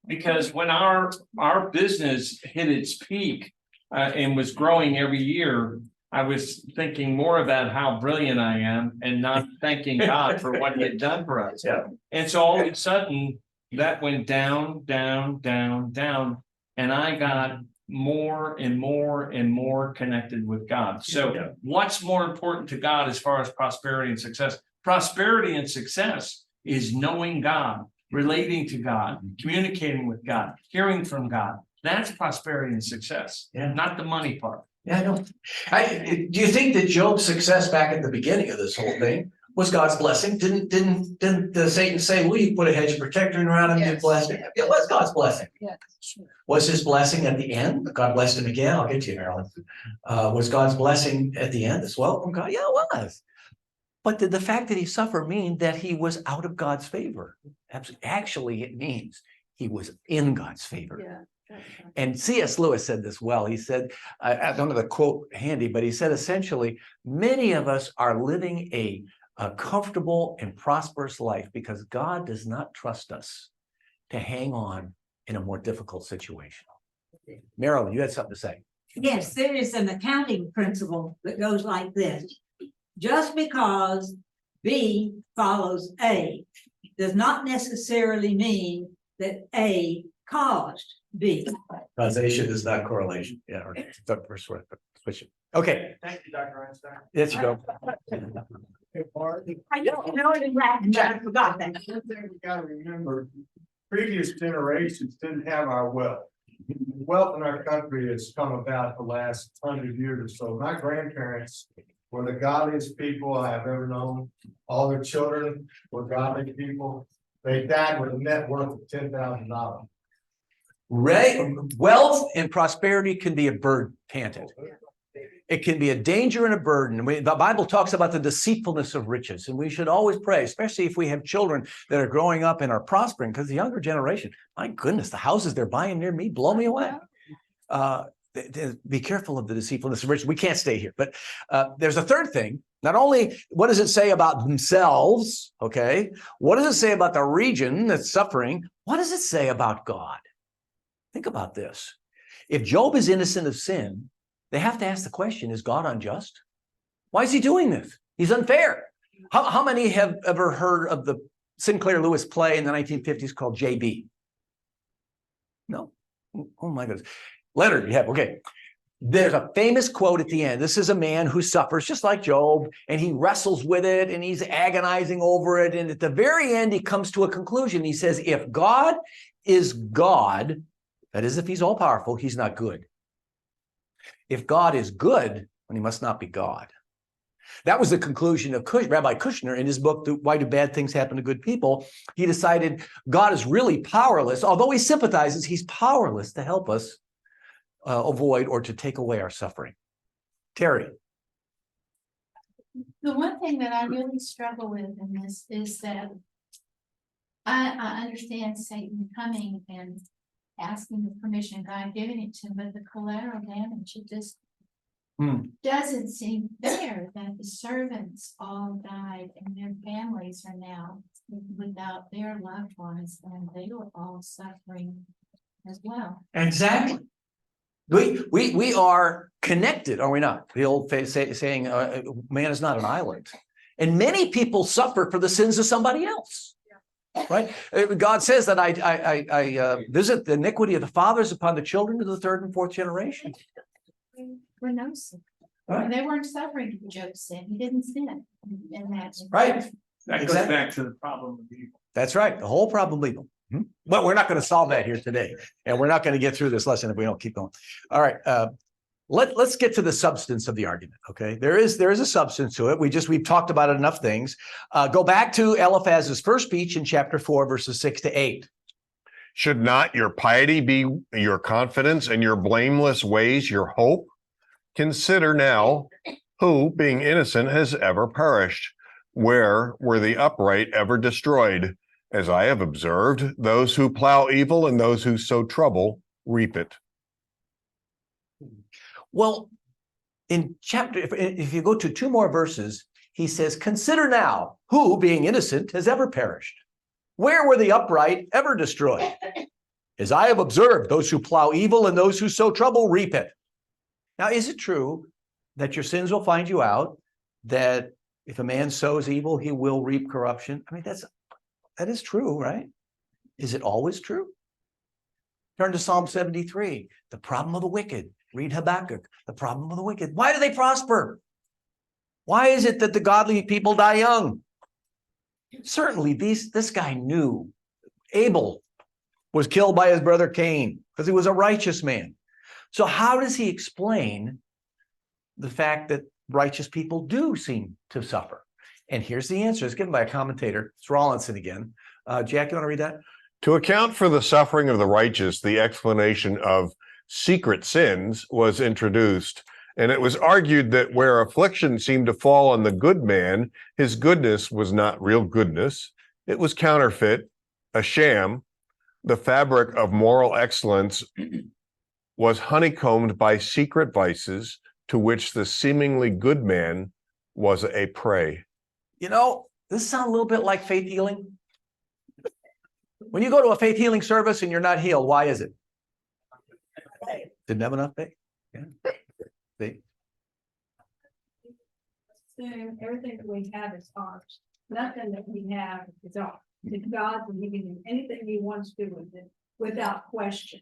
because when our business hit its peak and was growing every year, I was thinking more about how brilliant I am and not thanking God for what he had done for us. Yeah. And so all of a sudden, that went down, down, down, down, and I got more and more and more connected with God. So what's more important to God as far as prosperity and success? Prosperity and success is knowing God, relating to God, communicating with God, hearing from God. That's prosperity and success, not the money part. Yeah, I know. Do you think that Job's success back at the beginning of this whole thing was God's blessing? Didn't Satan say, "Will you put a hedge of protection around him and bless him?" It was God's blessing. Yes. Was his blessing at the end? God blessed him again. I'll get to you, Marilyn. Was God's blessing at the end as well from God? Yeah, it was. But did the fact that he suffered mean that he was out of God's favor? Actually, it means he was in God's favor. Yeah. And C.S. Lewis said this well. He said, I don't have the quote handy, but he said essentially, many of us are living a comfortable and prosperous life because God does not trust us to hang on in a more difficult situation. Marilyn, you had something to say. Yes, there is an accounting principle that goes like this. Just because B follows A does not necessarily mean that A caused B. Causation is not correlation. Yeah. Or switch it. Okay. Thank you, Dr. Einstein. Yes, you go. I don't know it exactly, but I forgot that. One thing we gotta remember, previous generations didn't have our wealth. Wealth in our country has come about the last 100 years or so. My grandparents were the godliest people I have ever known. All their children were godly people. They died with a net worth of $10,000. Wealth and prosperity can be a burden, can't it? It can be a danger and a burden. The Bible talks about the deceitfulness of riches, and we should always pray, especially if we have children that are growing up and are prospering, because the younger generation, my goodness, the houses they're buying near me blow me away. Be careful of the deceitfulness of riches. We can't stay here, but there's a third thing. Not only what does it say about themselves, okay? What does it say about the region that's suffering? What does it say about God? Think about this. If Job is innocent of sin, they have to ask the question, is God unjust? Why is he doing this? He's unfair. How many have ever heard of the Sinclair Lewis play in the 1950s called JB? No? Oh my goodness. Leonard, you have, okay. There's a famous quote at the end. This is a man who suffers just like Job, and he wrestles with it, and he's agonizing over it. And at the very end, he comes to a conclusion. He says, if God is God, that is, if he's all powerful, he's not good. If God is good, then he must not be God. That was the conclusion of Rabbi Kushner in his book, Why Do Bad Things Happen to Good People? He decided God is really powerless. Although he sympathizes, he's powerless to help us avoid or to take away our suffering. Terry. The one thing that I really struggle with in this is that I understand Satan coming and asking the permission, God giving it to him, but the collateral damage, it just doesn't seem fair that the servants all died and their families are now without their loved ones, and they were all suffering as well. Exactly. We are connected, are we not? The old saying, man is not an island. And many people suffer for the sins of somebody else. Right? God says that I visit the iniquity of the fathers upon the children to the third and fourth generation. We're no sin. And they weren't suffering from Job's sin. He didn't sin. And that's. Right. That goes Exactly. back to the problem of evil. That's right. The whole problem of evil. But we're not going to solve that here today. And we're not going to get through this lesson if we don't keep going. All right. Let's get to the substance of the argument. Okay. There is a substance to it. We've talked about it enough things. Go back to Eliphaz's first speech in chapter 4, verses 6 to 8. Should not your piety be your confidence and your blameless ways your hope? Consider now who, being innocent, has ever perished. Where were the upright ever destroyed? As I have observed, those who plow evil and those who sow trouble reap it. Well, in chapter, if you go to 2 more verses, he says, consider now who, being innocent, has ever perished. Where were the upright ever destroyed? As I have observed, those who plow evil and those who sow trouble reap it. Now, is it true that your sins will find you out, that if a man sows evil, he will reap corruption? I mean, that is true, right? Is it always true? Turn to Psalm 73, the problem of the wicked. Read Habakkuk, the problem of the wicked. Why do they prosper? Why is it that the godly people die young? Certainly, this guy knew Abel was killed by his brother Cain because he was a righteous man. So how does he explain the fact that righteous people do seem to suffer? And here's the answer. It's given by a commentator. It's Rawlinson again. Jack, you want to read that? To account for the suffering of the righteous, the explanation of secret sins was introduced, and it was argued that where affliction seemed to fall on the good man, his goodness was not real goodness. It was counterfeit, a sham. The fabric of moral excellence was honeycombed by secret vices to which the seemingly good man was a prey. You know, this sounds a little bit like faith healing. When you go to a faith healing service and you're not healed, why is it? Didn't have enough faith. Yeah. See? Everything that we have is ours. Nothing that we have is ours. It's God, and He can do anything He wants to with it without question.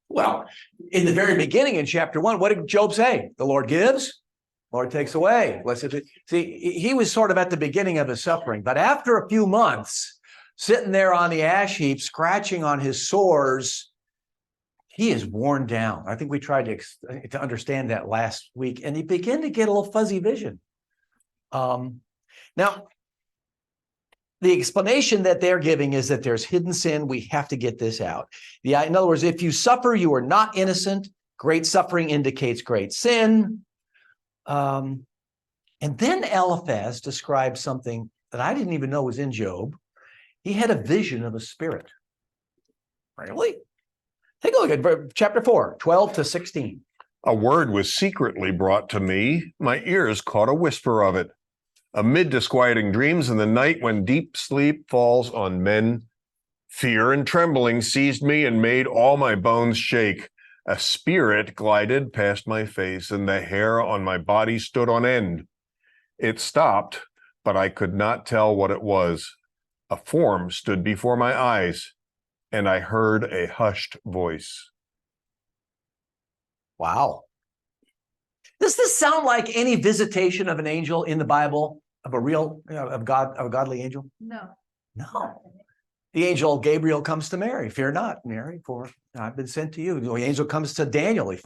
Well, in the very beginning in chapter 1, what did Job say? The Lord gives, Lord takes away. See, he was sort of at the beginning of his suffering, but after a few months, sitting there on the ash heap, scratching on his sores, he is worn down. I think we tried to understand that last week, and he began to get a little fuzzy vision. Now, the explanation that they're giving is that there's hidden sin. We have to get this out. In other words, if you suffer, you are not innocent. Great suffering indicates great sin. And then Eliphaz describes something that I didn't even know was in Job. He had a vision of a spirit. Really? Take a look at chapter 4, 12 to 16. A word was secretly brought to me. My ears caught a whisper of it. Amid disquieting dreams in the night when deep sleep falls on men, fear and trembling seized me and made all my bones shake. A spirit glided past my face and the hair on my body stood on end. It stopped, but I could not tell what it was. A form stood before my eyes, and I heard a hushed voice. Wow. Does this sound like any visitation of an angel in the Bible, of a real, of a godly angel? No. No. The angel Gabriel comes to Mary. Fear not, Mary, for I've been sent to you. The angel comes to Daniel. He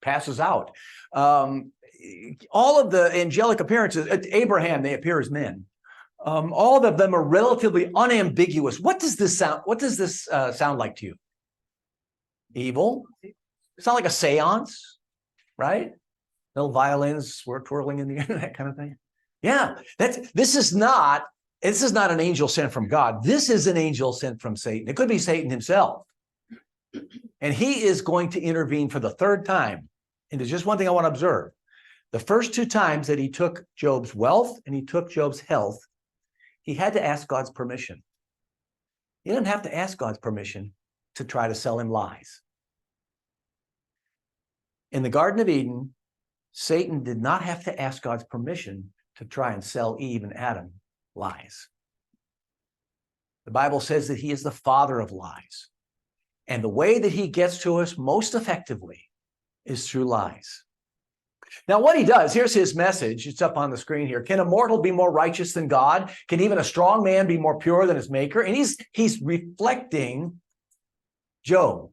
passes out. All of the angelic appearances, Abraham, they appear as men. All of them are relatively unambiguous. What does this sound? What does this sound like to you? Evil? Sound like a seance, right? Little violins were twirling in the air, that kind of thing. Yeah, this is not an angel sent from God. This is an angel sent from Satan. It could be Satan himself. And he is going to intervene for the third time. And there's just one thing I want to observe. The first 2 times that he took Job's wealth and he took Job's health, he had to ask God's permission. He didn't have to ask God's permission to try to sell him lies. In the Garden of Eden, Satan did not have to ask God's permission to try and sell Eve and Adam lies. The Bible says that he is the father of lies. And the way that he gets to us most effectively is through lies. Now, what he does, here's his message. It's up on the screen here. Can a mortal be more righteous than God? Can even a strong man be more pure than his maker? And he's reflecting Job.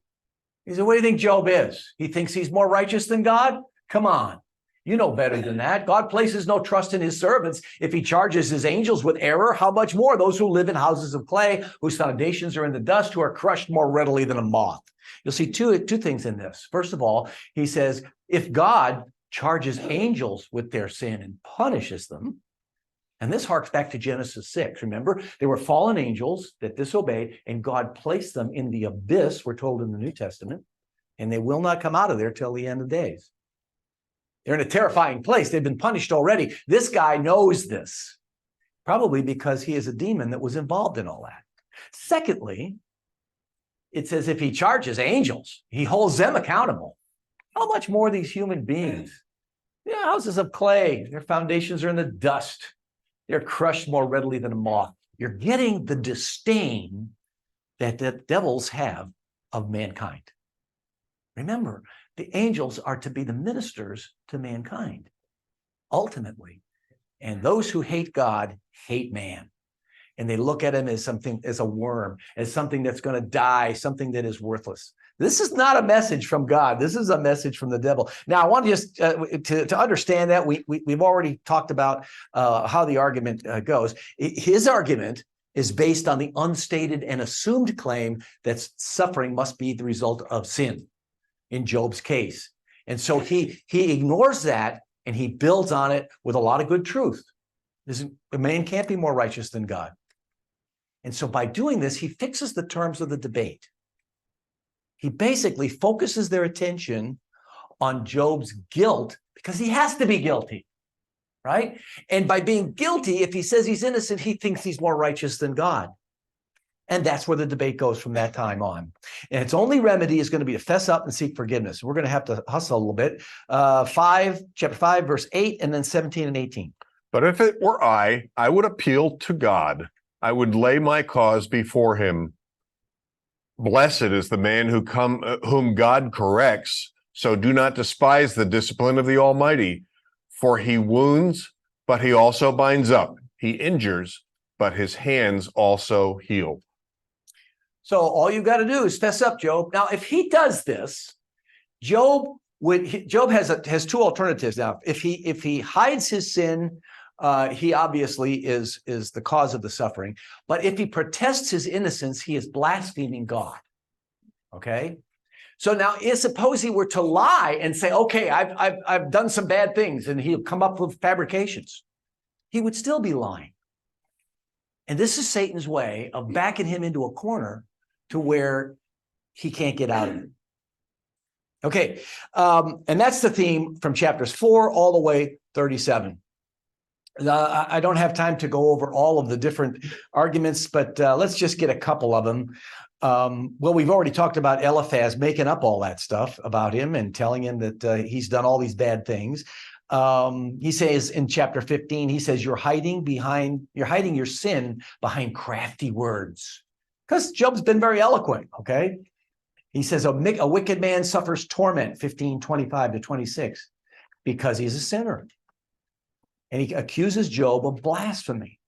He said, what do you think Job is? He thinks he's more righteous than God? Come on. You know better than that. God places no trust in his servants. If he charges his angels with error, how much more those who live in houses of clay, whose foundations are in the dust, who are crushed more readily than a moth? You'll see two things in this. First of all, he says, if God charges angels with their sin and punishes them, and this harks back to Genesis 6. Remember, they were fallen angels that disobeyed, and God placed them in the abyss, we're told in the New Testament, and they will not come out of there till the end of days. They're in a terrifying place. They've been punished already. This guy knows this, probably because he is a demon that was involved in all that. Secondly, it says if he charges angels, he holds them accountable. How much more these human beings? Yeah, houses of clay, their foundations are in the dust. They're crushed more readily than a moth. You're getting the disdain that the devils have of mankind. Remember, the angels are to be the ministers to mankind, ultimately. And those who hate God hate man. And they look at him as something, as a worm, as something that's going to die, something that is worthless. This is not a message from God. This is a message from the devil. Now, I want to just to understand that we've already talked about how the argument goes. His argument is based on the unstated and assumed claim that suffering must be the result of sin in Job's case. And so he ignores that and he builds on it with a lot of good truth. A man can't be more righteous than God. And so by doing this, he fixes the terms of the debate. He basically focuses their attention on Job's guilt because he has to be guilty, right? And by being guilty, if he says he's innocent, he thinks he's more righteous than God. And that's where the debate goes from that time on. And its only remedy is going to be to fess up and seek forgiveness. We're going to have to hustle a little bit. Chapter 5, verse 8, and then 17 and 18. But if it were I would appeal to God. I would lay my cause before him. Blessed is the man whom God corrects. So do not despise the discipline of the Almighty. For he wounds, but he also binds up. He injures, but his hands also heal. So all you've got to do is fess up, Job. Now, if he does this, Job has two alternatives now. If he hides his sin, he obviously is the cause of the suffering. But if he protests his innocence, he is blaspheming God. Okay? So now, suppose he were to lie and say, okay, I've done some bad things, and he'll come up with fabrications. He would still be lying. And this is Satan's way of backing him into a corner to where he can't get out of it. Okay, and that's the theme from chapters 4 all the way 37. I don't have time to go over all of the different arguments, but let's just get a couple of them. Well, we've already talked about Eliphaz making up all that stuff about him and telling him that he's done all these bad things. He says in chapter 15, he says, you're hiding your sin behind crafty words. Because Job's been very eloquent, okay? He says, a wicked man suffers torment, 15:25 to 26, because he's a sinner. And he accuses Job of blasphemy.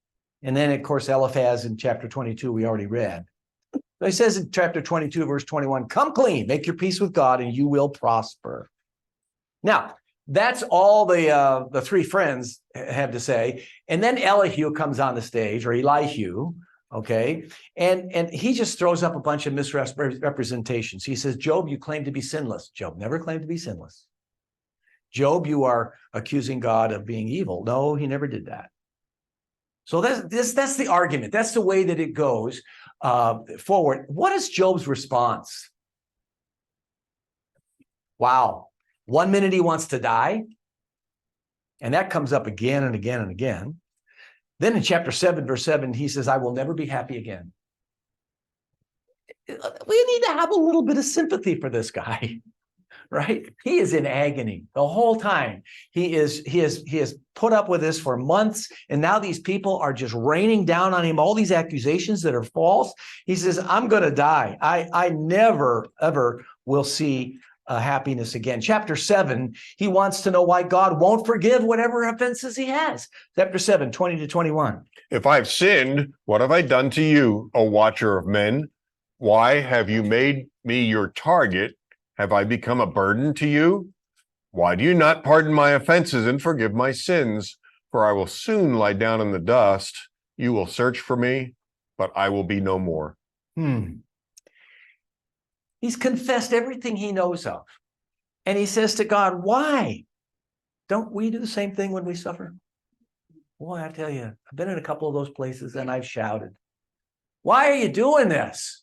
And then, of course, Eliphaz in chapter 22, we already read. So he says in chapter 22, verse 21, come clean, make your peace with God, and you will prosper. Now, that's all the three friends have to say. And then Elihu comes on the stage, or Elihu, okay? And he just throws up a bunch of misrepresentations. He says, Job, you claim to be sinless. Job never claimed to be sinless. Job, you are accusing God of being evil. No, he never did that. So that's the argument. That's the way that it goes forward. What is Job's response? Wow. 1 minute he wants to die. And that comes up again and again and again. Then in chapter 7, verse 7, he says, I will never be happy again. We need to have a little bit of sympathy for this guy, right? He is in agony the whole time. He has put up with this for months, and now these people are just raining down on him all these accusations that are false. He says, I'm going to die. I never, ever will see happiness again. Chapter 7, he wants to know why God won't forgive whatever offenses he has. Chapter 7, 20 to 21. If I've sinned, what have I done to you, O watcher of men? Why have you made me your target? Have I become a burden to you? Why do you not pardon my offenses and forgive my sins? For I will soon lie down in the dust. You will search for me, but I will be no more. He's confessed everything he knows of. And he says to God, why? Don't we do the same thing when we suffer? Boy, I tell you, I've been in a couple of those places and I've shouted, why are you doing this?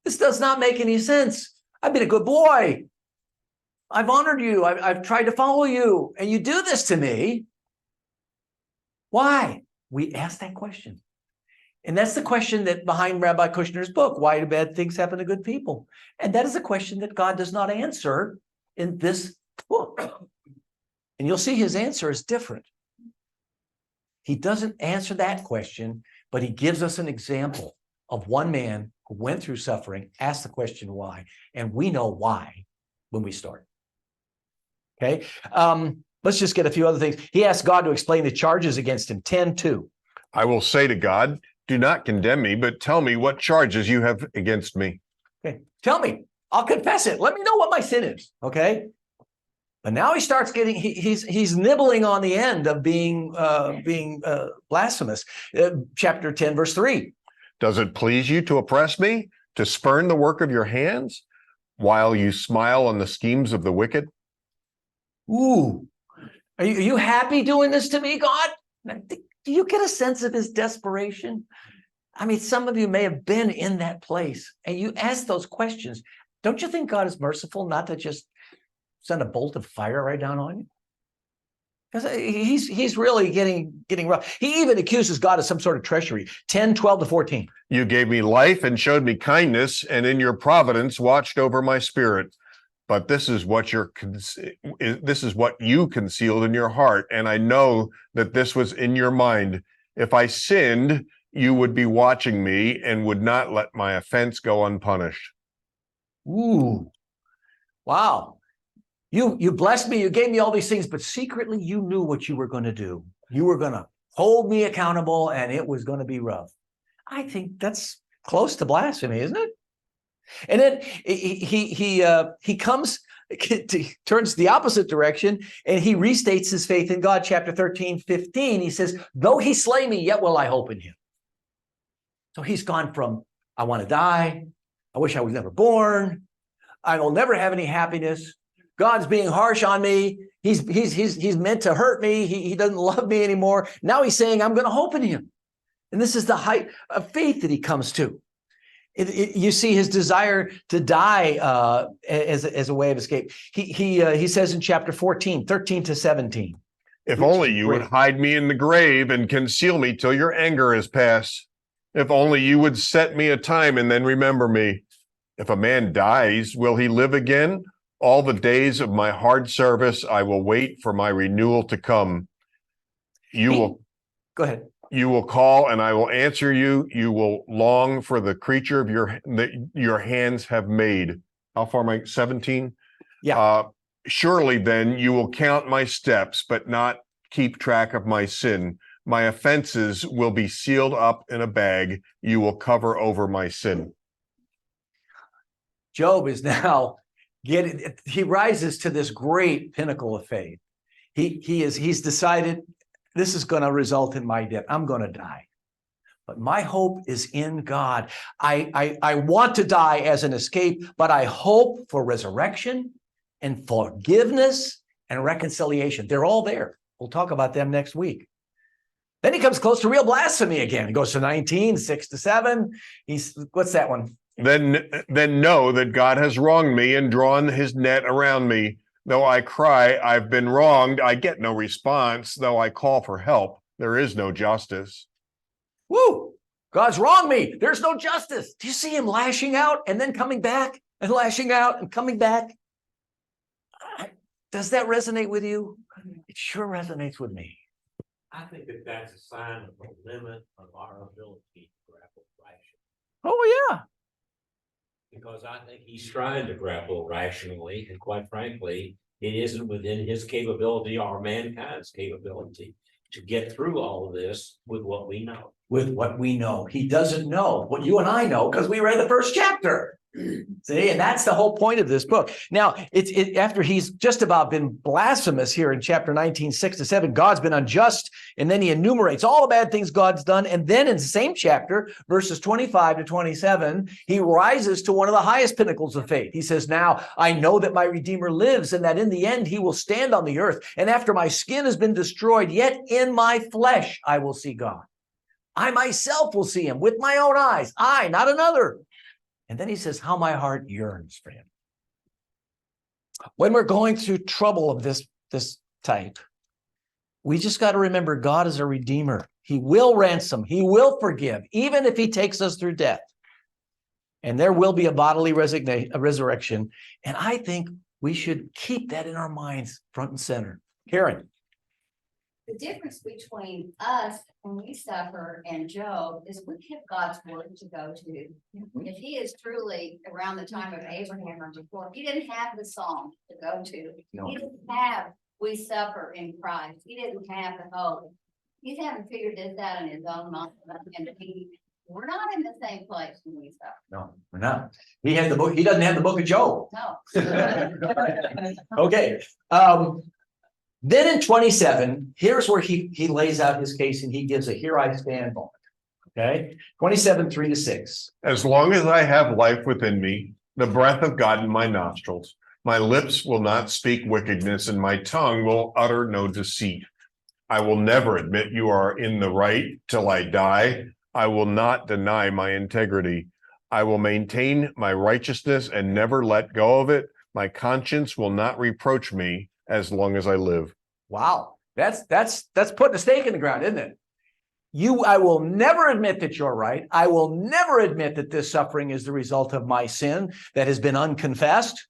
This does not make any sense. I've been a good boy. I've honored you. I've tried to follow you. And you do this to me. Why? We ask that question. And that's the question that behind Rabbi Kushner's book, Why Do Bad Things Happen to Good People? And that is a question that God does not answer in this book. And you'll see his answer is different. He doesn't answer that question, but he gives us an example of one man who went through suffering, asked the question why, and we know why when we start. Okay, let's just get a few other things. He asked God to explain the charges against him, 10:2. I will say to God, do not condemn me, but tell me what charges you have against me. Okay, tell me, I'll confess it. Let me know what my sin is, okay? But now he starts getting, he's nibbling on the end of being blasphemous. Chapter 10, verse 3. Does it please you to oppress me, to spurn the work of your hands, while you smile on the schemes of the wicked? Ooh, are you happy doing this to me, God? Do you get a sense of his desperation? I mean, some of you may have been in that place and you ask those questions. Don't you think God is merciful not to just send a bolt of fire right down on you? Because he's really getting rough. He even accuses God of some sort of treachery. 10:12 to 14. You gave me life and showed me kindness, and in your providence watched over my spirit. But this is what you concealed in your heart, and I know that this was in your mind. If I sinned, you would be watching me and would not let my offense go unpunished. Ooh, wow. You blessed me, you gave me all these things, but secretly you knew what you were going to do. You were going to hold me accountable and it was going to be rough. I think that's close to blasphemy, isn't it? And then he comes, turns the opposite direction, and he restates his faith in God. Chapter 13:15, he says, though he slay me, yet will I hope in him. So he's gone from, I want to die, I wish I was never born, I will never have any happiness, God's being harsh on me, he's meant to hurt me, he doesn't love me anymore. Now he's saying, I'm going to hope in him. And this is the height of faith that he comes to. You see his desire to die as a way of escape. He says in chapter 14, 13 to 17. If only you would hide me in the grave and conceal me till your anger is past. If only you would set me a time and then remember me. If a man dies, will he live again? All the days of my hard service, I will wait for my renewal to come. Go ahead. You will call and I will answer you. You will long for the creature of your hands have made. How far am I? 17? Yeah. Surely then you will count my steps, but not keep track of my sin. My offenses will be sealed up in a bag. You will cover over my sin. Job is now he rises to this great pinnacle of faith. He's decided, this is going to result in my death. I'm going to die. But my hope is in God. I want to die as an escape, but I hope for resurrection and forgiveness and reconciliation. They're all there. We'll talk about them next week. Then he comes close to real blasphemy again. He goes to 19, 6 to 7. What's that one? Then know that God has wronged me and drawn his net around me. Though I cry, I've been wronged, I get no response. Though I call for help, there is no justice. Woo! God's wronged me. There's no justice. Do you see him lashing out and then coming back and lashing out and coming back? Does that resonate with you? It sure resonates with me. I think that that's a sign of the limit of our ability to grapple with. Oh, yeah. Because I think he's trying to grapple rationally, and quite frankly, it isn't within his capability or mankind's capability to get through all of this with what we know. With what we know. He doesn't know what you and I know because we read the first chapter. See, and that's the whole point of this book. Now, after he's just about been blasphemous here in chapter 19, 6-7, God's been unjust, and then he enumerates all the bad things God's done. And then in the same chapter, verses 25-27, he rises to one of the highest pinnacles of faith. He says, now I know that my Redeemer lives, and that in the end he will stand on the earth. And after my skin has been destroyed, yet in my flesh I will see God. I myself will see him with my own eyes. I, not another. And then he says, how my heart yearns for him. When we're going through trouble of this type, we just got to remember God is a redeemer. He will ransom. He will forgive, even if he takes us through death. And there will be a bodily resurrection. And I think we should keep that in our minds front and center. Karen. The difference between us when we suffer and Job is we have God's word to go to. If he is truly around the time of Abraham or before, he didn't have the psalm to go to. No. He didn't have we suffer in Christ. He didn't have the hope. He hadn't figured this out in his own mind. And we're not in the same place when we suffer. No, we're not. He had the book. He doesn't have the book of Job. No. Okay. Then in 27, here's where he lays out his case and he gives a here I stand moment. Okay. 27, 3-6. As long as I have life within me, the breath of God in my nostrils, my lips will not speak wickedness and my tongue will utter no deceit. I will never admit you are in the right till I die. I will not deny my integrity. I will maintain my righteousness and never let go of it. My conscience will not reproach me as long as I live. Wow. That's putting a stake in the ground, isn't it? I will never admit that you're right. I will never admit that this suffering is the result of my sin that has been unconfessed.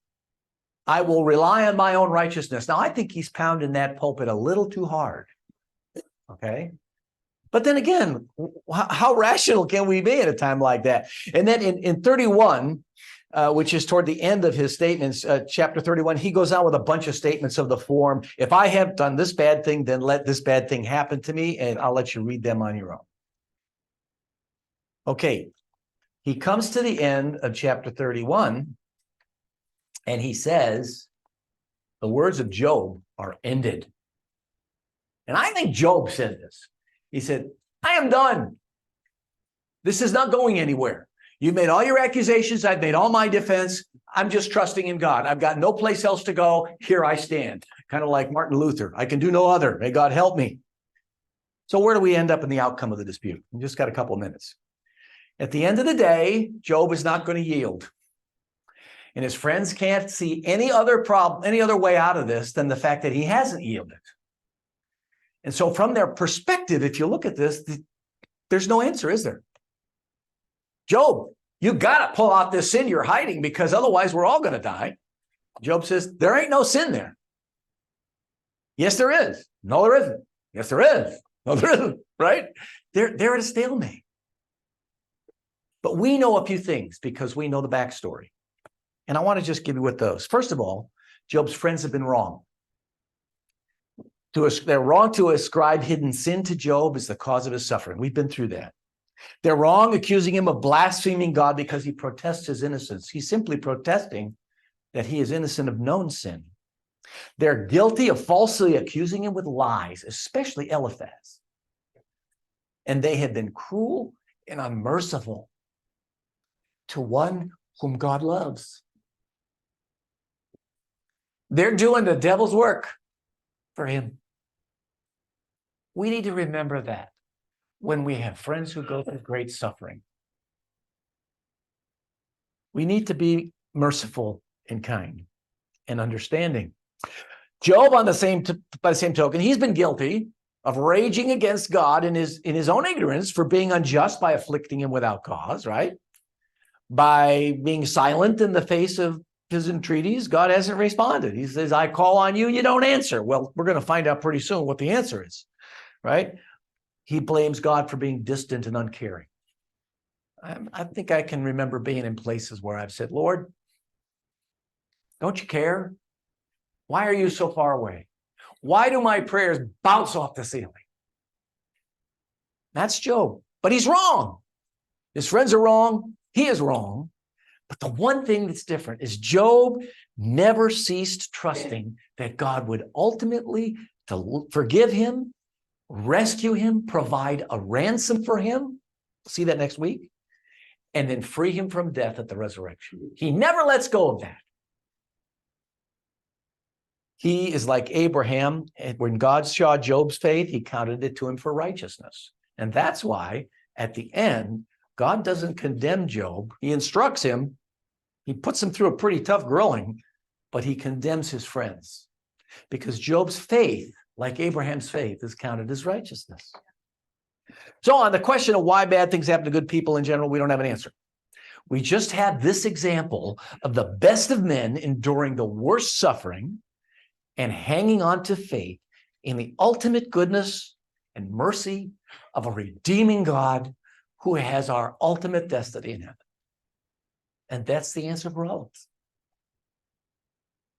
I will rely on my own righteousness. Now, I think he's pounding that pulpit a little too hard. Okay. But then again, how rational can we be at a time like that? And then in 31, which is toward the end of his statements, chapter 31, he goes on with a bunch of statements of the form, if I have done this bad thing, then let this bad thing happen to me, and I'll let you read them on your own. Okay, he comes to the end of chapter 31, and he says, the words of Job are ended. And I think Job said this. He said, I am done. This is not going anywhere. You've made all your accusations. I've made all my defense. I'm just trusting in God. I've got no place else to go. Here I stand. Kind of like Martin Luther. I can do no other. May God help me. So where do we end up in the outcome of the dispute? We just got a couple of minutes. At the end of the day, Job is not going to yield. And his friends can't see any other problem, any other way out of this than the fact that he hasn't yielded. And so from their perspective, if you look at this, there's no answer, is there? Job, you got to pull out this sin you're hiding because otherwise we're all going to die. Job says, there ain't no sin there. Yes, there is. No, there isn't. Yes, there is. No, there isn't. Right? They're at a stalemate. But we know a few things because we know the backstory. And I want to just give you what those. First of all, Job's friends have been wrong. They're wrong to ascribe hidden sin to Job as the cause of his suffering. We've been through that. They're wrong accusing him of blaspheming God because he protests his innocence. He's simply protesting that he is innocent of known sin. They're guilty of falsely accusing him with lies, especially Eliphaz. And they have been cruel and unmerciful to one whom God loves. They're doing the devil's work for him. We need to remember that when we have friends who go through great suffering. We need to be merciful and kind and understanding. Job, by the same token, he's been guilty of raging against God in his own ignorance for being unjust by afflicting him without cause, right? By being silent in the face of his entreaties, God hasn't responded. He says, I call on you, you don't answer. Well, we're going to find out pretty soon what the answer is, right? He blames God for being distant and uncaring. I think I can remember being in places where I've said, Lord, don't you care? Why are you so far away? Why do my prayers bounce off the ceiling? That's Job, but he's wrong. His friends are wrong. He is wrong. But the one thing that's different is Job never ceased trusting that God would ultimately forgive him, rescue him, provide a ransom for him. See that next week. And then free him from death at the resurrection. He never lets go of that. He is like Abraham. And when God saw Job's faith, he counted it to him for righteousness. And that's why at the end, God doesn't condemn Job. He instructs him. He puts him through a pretty tough grilling, but he condemns his friends because Job's faith, like Abraham's faith, is counted as righteousness. So on the question of why bad things happen to good people in general, we don't have an answer. We just have this example of the best of men enduring the worst suffering and hanging on to faith in the ultimate goodness and mercy of a redeeming God who has our ultimate destiny in heaven. And that's the answer for all of us.